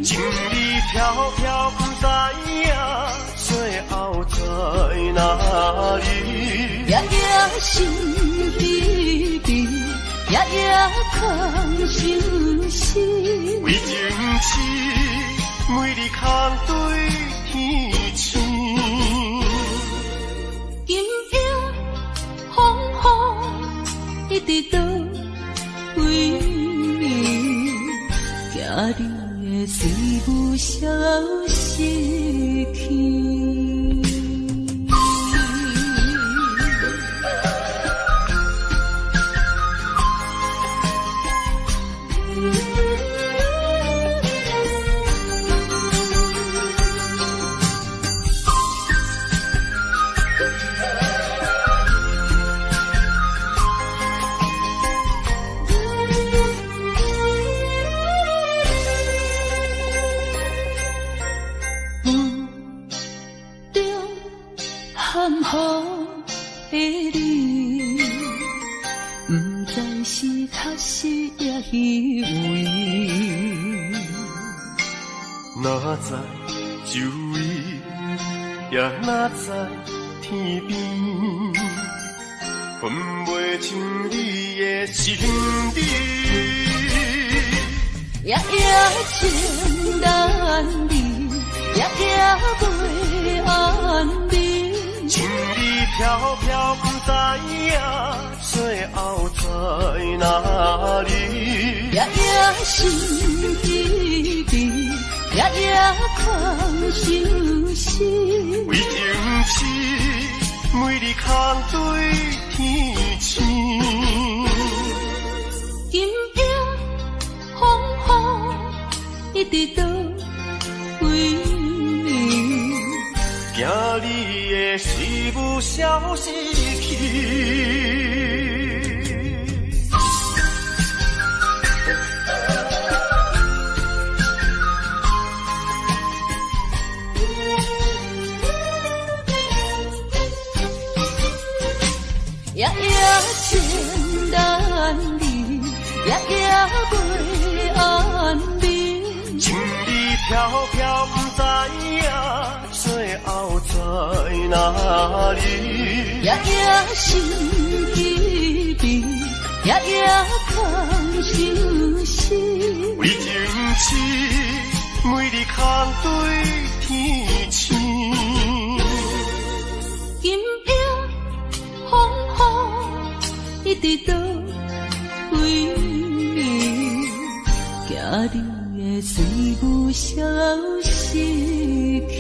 情理飘飘不知影，最后在哪里？夜夜心悲悲，夜夜看心事，为情痴，每日空对天星。今夜风雨一直倒位，惊你的随我消失去。含糊的你，不知是确实也虚伪。哪知周围，也哪知天天边，分袂清你的心事。夜夜情难离，夜夜袂安眠。情意飘飘，不知影最后在哪里。夜夜心依依，夜夜空相思。为情痴，每日空对天星。今夜风雨一直到为你，惊你的事物消失去。夜夜情难离，夜夜袂安眠。情意飘飘，不知影最后在哪里。夜夜心依依，夜夜空相思。为情痴，每日空对天星。今夜风雨一直到为你，惊你的随无消息去。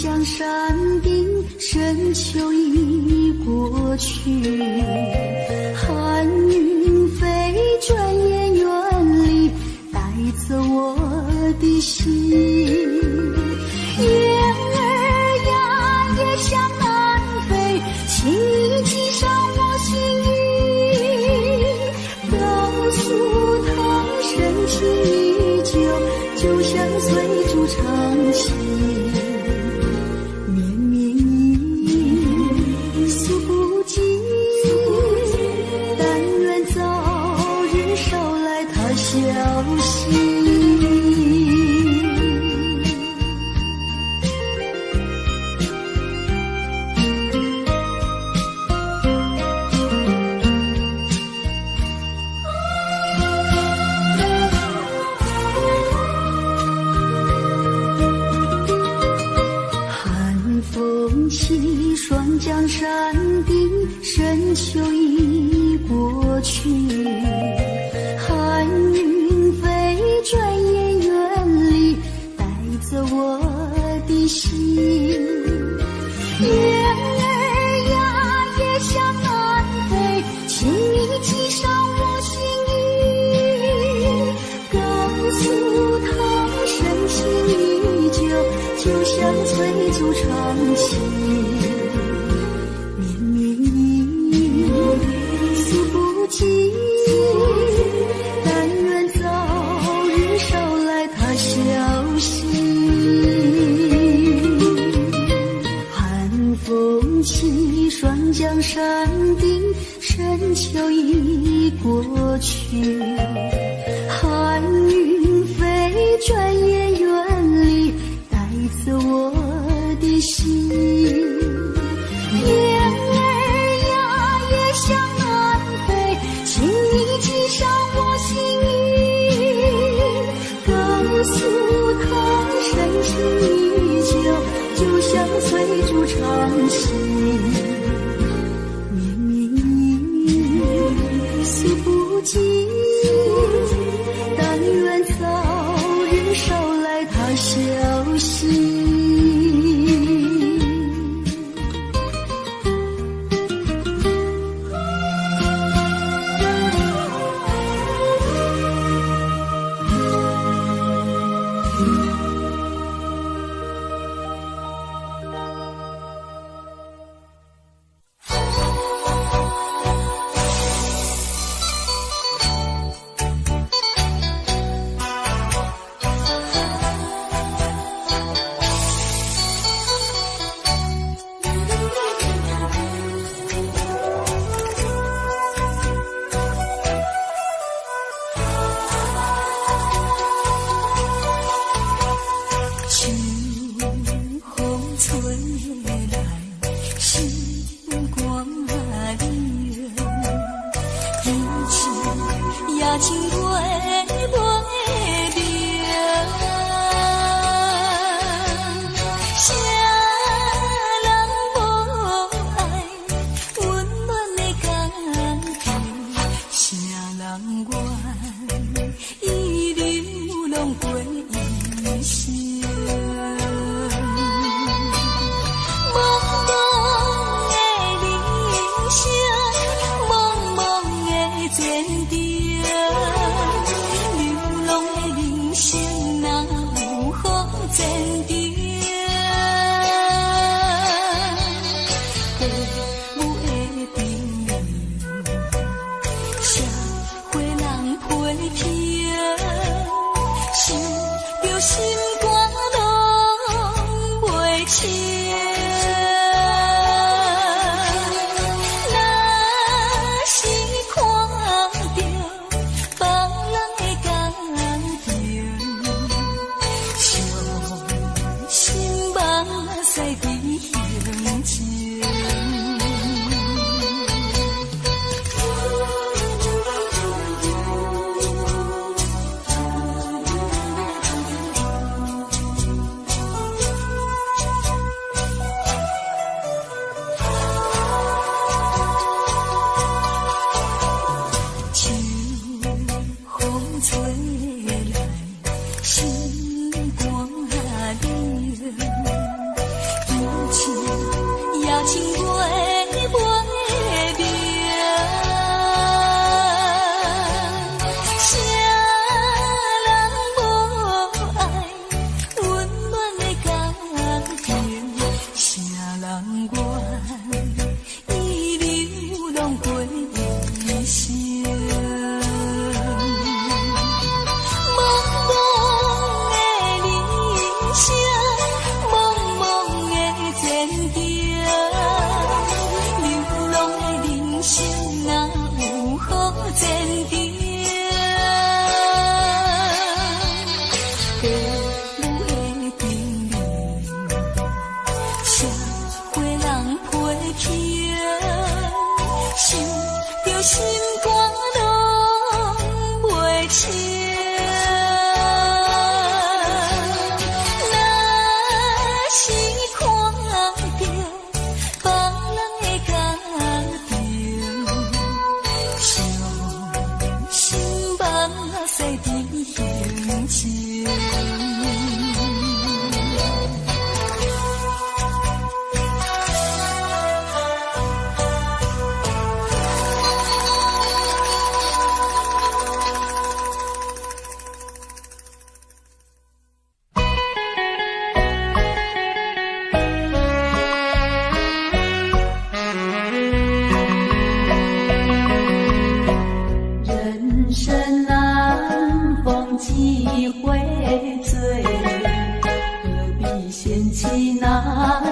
江山顶，深秋已过去，寒云飞，转眼远离，带走我的心。雁儿呀，也向南飞，请你系上我心意，告诉他深情依旧，就像翠竹长青。绵绵意，诉不尽，但愿早日捎来他消息。起霜江山顶，深秋已过去，寒云飞，转眼远离，带走我的心。雁儿呀，也向南飞，请你系上我心意，告诉他深情依旧，就像翠竹长青。绵绵意，诉不尽，但愿早日捎来他消息。寒风起，霜江山顶，深秋已过去，寒云飞，转眼远离，带走我的心。雁儿呀，也向南飞，请你系上我心意，告诉他深情依旧，就像翠竹长青。绵绵意，诉不尽，但愿早日捎来他消息。情。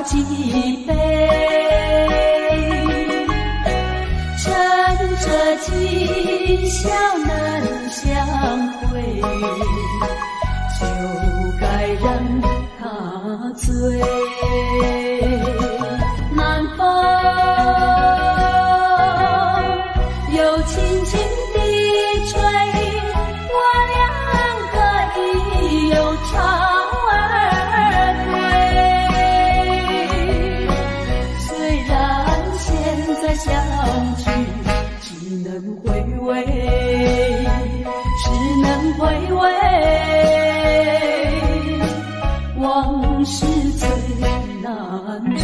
几杯，趁着今宵难相会，就该让他醉。南风又轻轻地吹，我两个已有长。相聚只能回味，只能回味，往事最难追。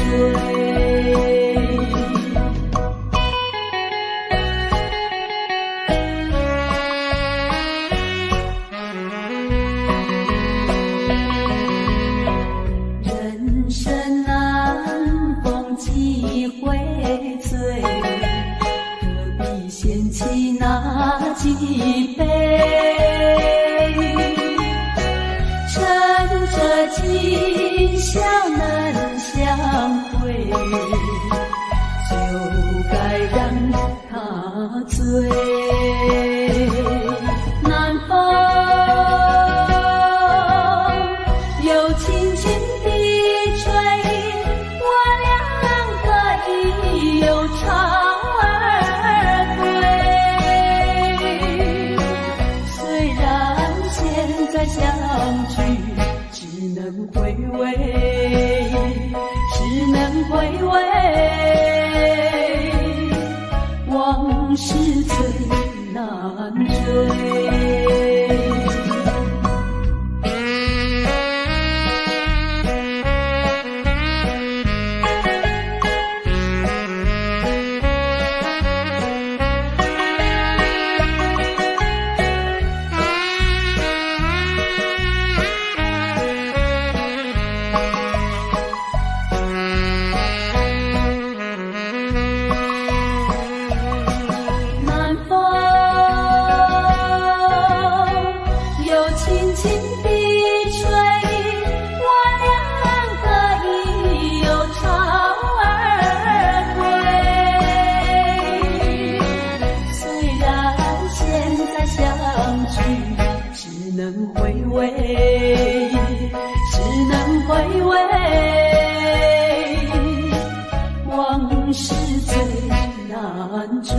人生难逢几回醉，掀起那几杯，趁着今宵难相会，就该让他醉。南风又轻轻地吹，我两个已有长。相聚只能回味，只能回味，往事最难追。往事最难追。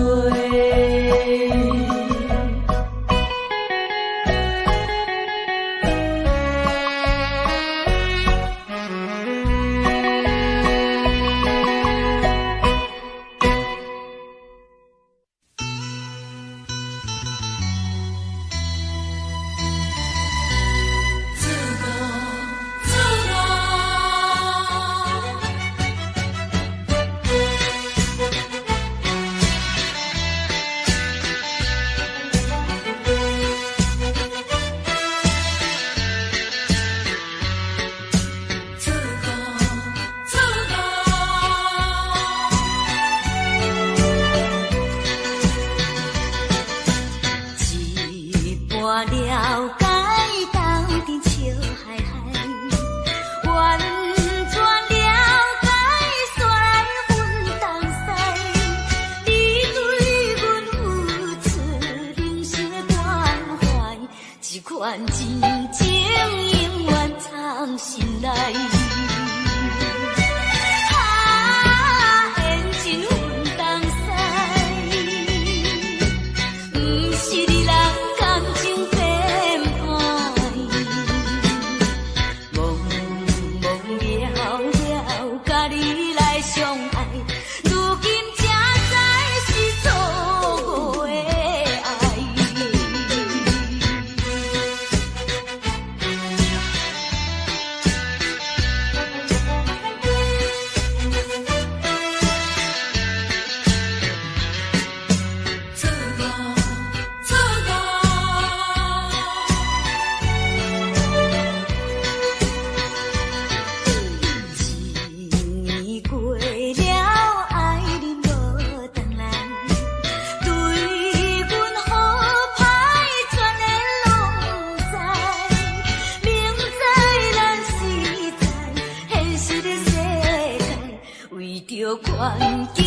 着环境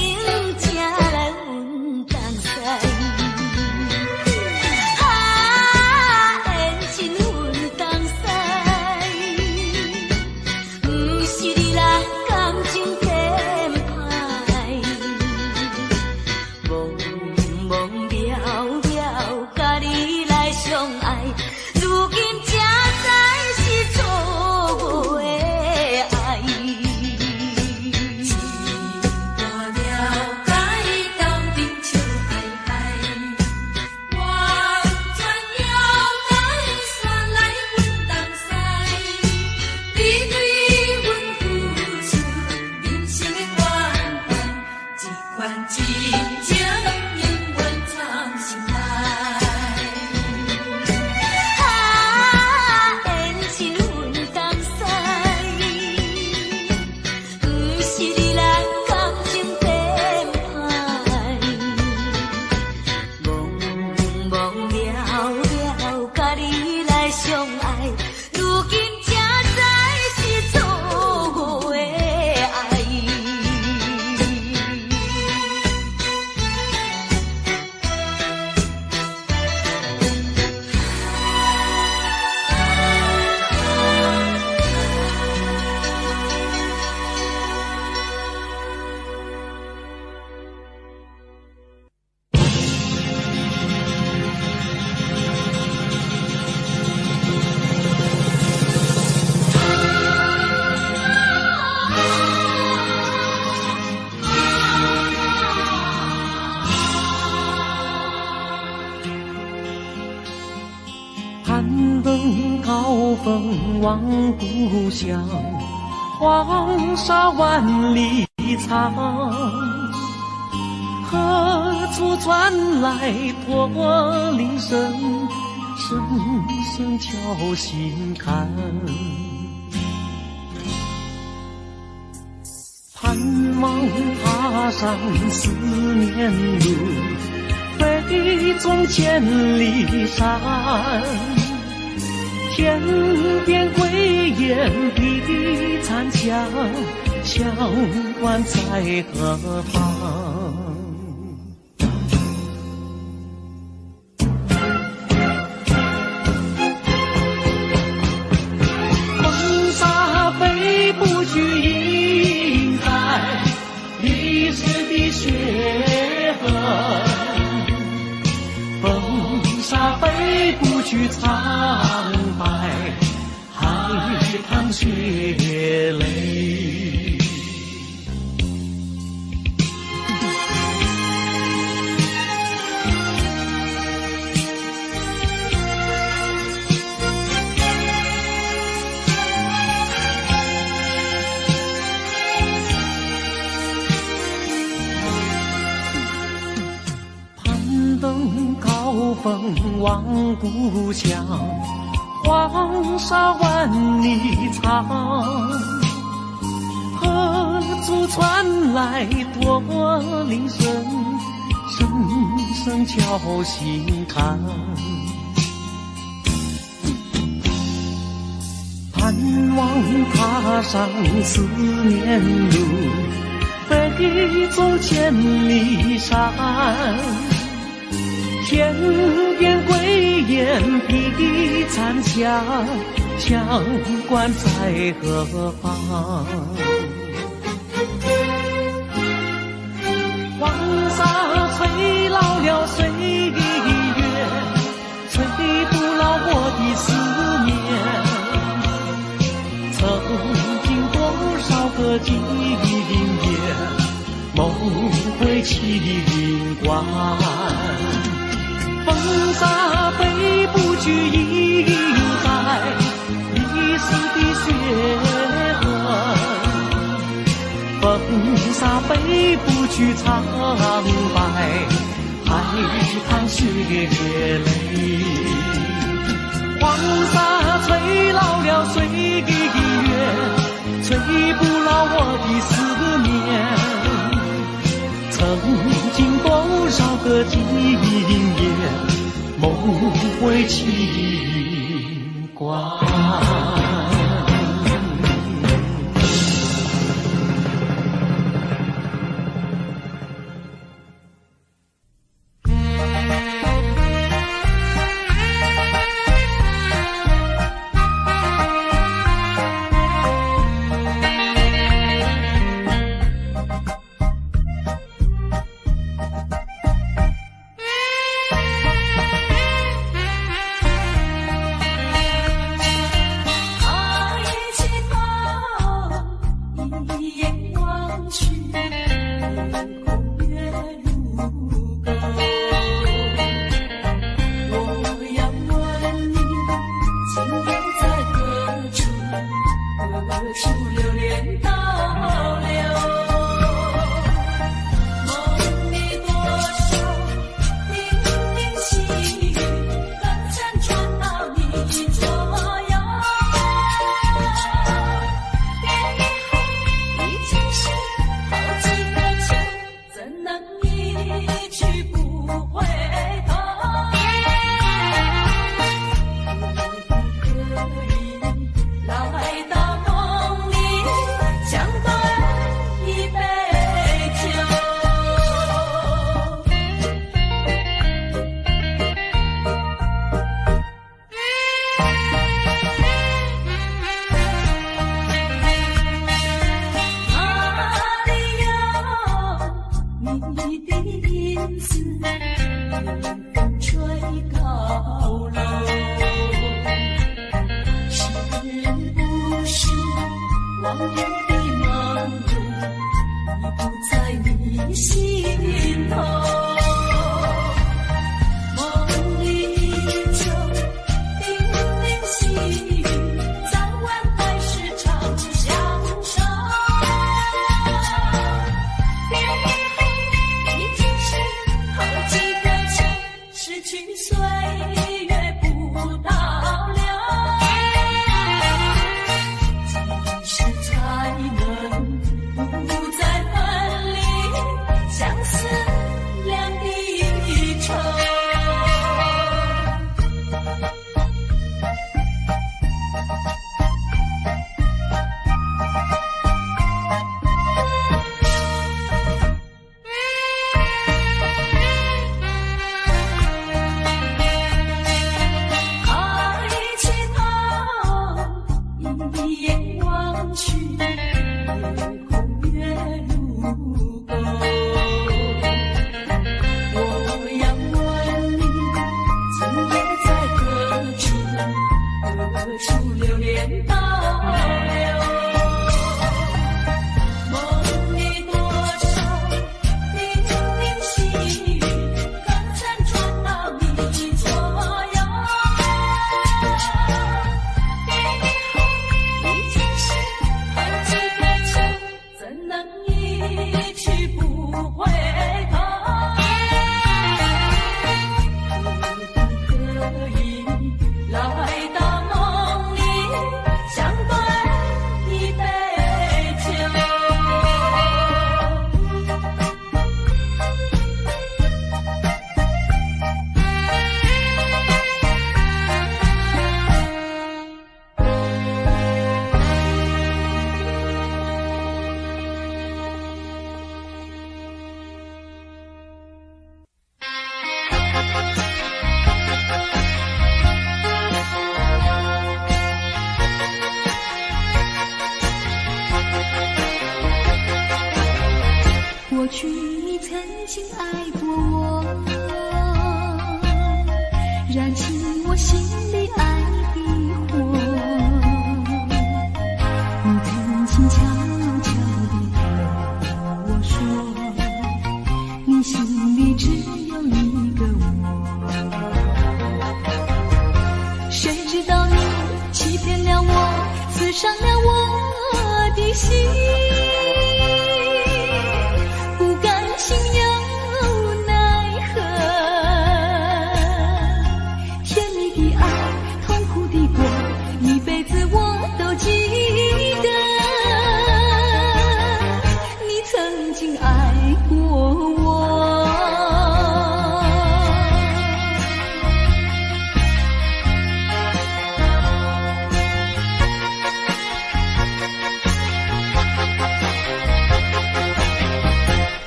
才来阮东西。缘亲阮东西，不是你人感情变歹，懵懵了了，甲你来相爱，如今才知是错误的爱。望故乡，黄沙万里长，何处传来驼铃声？声声敲心坎。盼望踏上思念路，飞纵千里山。天边归雁披残香，相关在何方？风沙飞不去印在历史的血痕，风沙飞不去苍白海棠血泪。攀登高峰望故乡，黄沙万里长，何处传来驼铃声？声声敲心坎。盼望踏上思念路，飞纵千里山。天边归雁披残香，相关在何方？黄沙吹老了岁月，吹不老我的思念。曾经多少个今夜，梦回秦关。风沙飞不去印在历史的血痕，风沙飞不去苍白海棠血泪。黄沙吹老了岁月，吹不老我的思念。曾经多少个今夜，梦回秦关。往日的梦路已不在你心头。梦里就叮咛细语，早晚还是常相守。已经是好几个秋，失去岁月不倒流。几时才能不再分离，相思两地愁。抬起头，一眼望去，夜空月如钩。我要问你，今夜在何处？何处流连倒流？梦里多少叮咛细语，可曾传到你左右？已经是好几个秋，怎能一去不回头？可不可以来到梦里，相对一杯酒？过去你曾经爱过我，燃起我心里爱的火。你曾经悄悄地对我说，你心里只有一个我。谁知道你欺骗了我，刺伤了我的心。不甘心又奈何，甜蜜的爱，痛苦的过，一辈子我都记得。你曾经爱过我。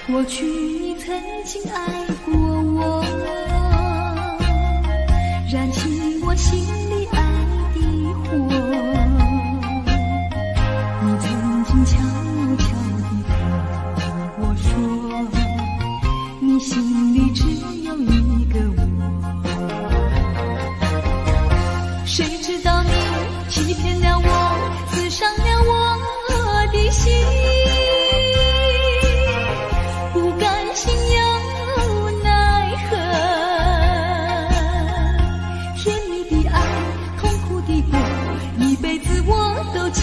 过去你曾经爱过我，燃起我心里爱的火。你曾经悄悄地对我说，你心里只有一个我。谁知道你欺骗了我，刺伤了我的心。不甘心又奈何，甜蜜的爱，痛苦的过，一辈子我都记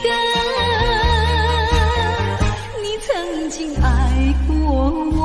得。你曾经爱过我。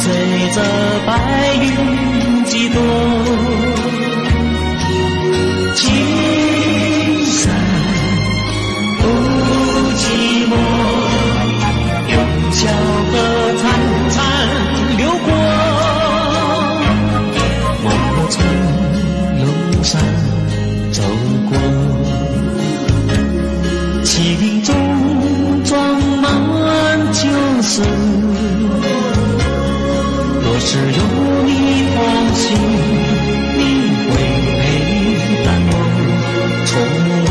在只有你放心，你会陪伴我重温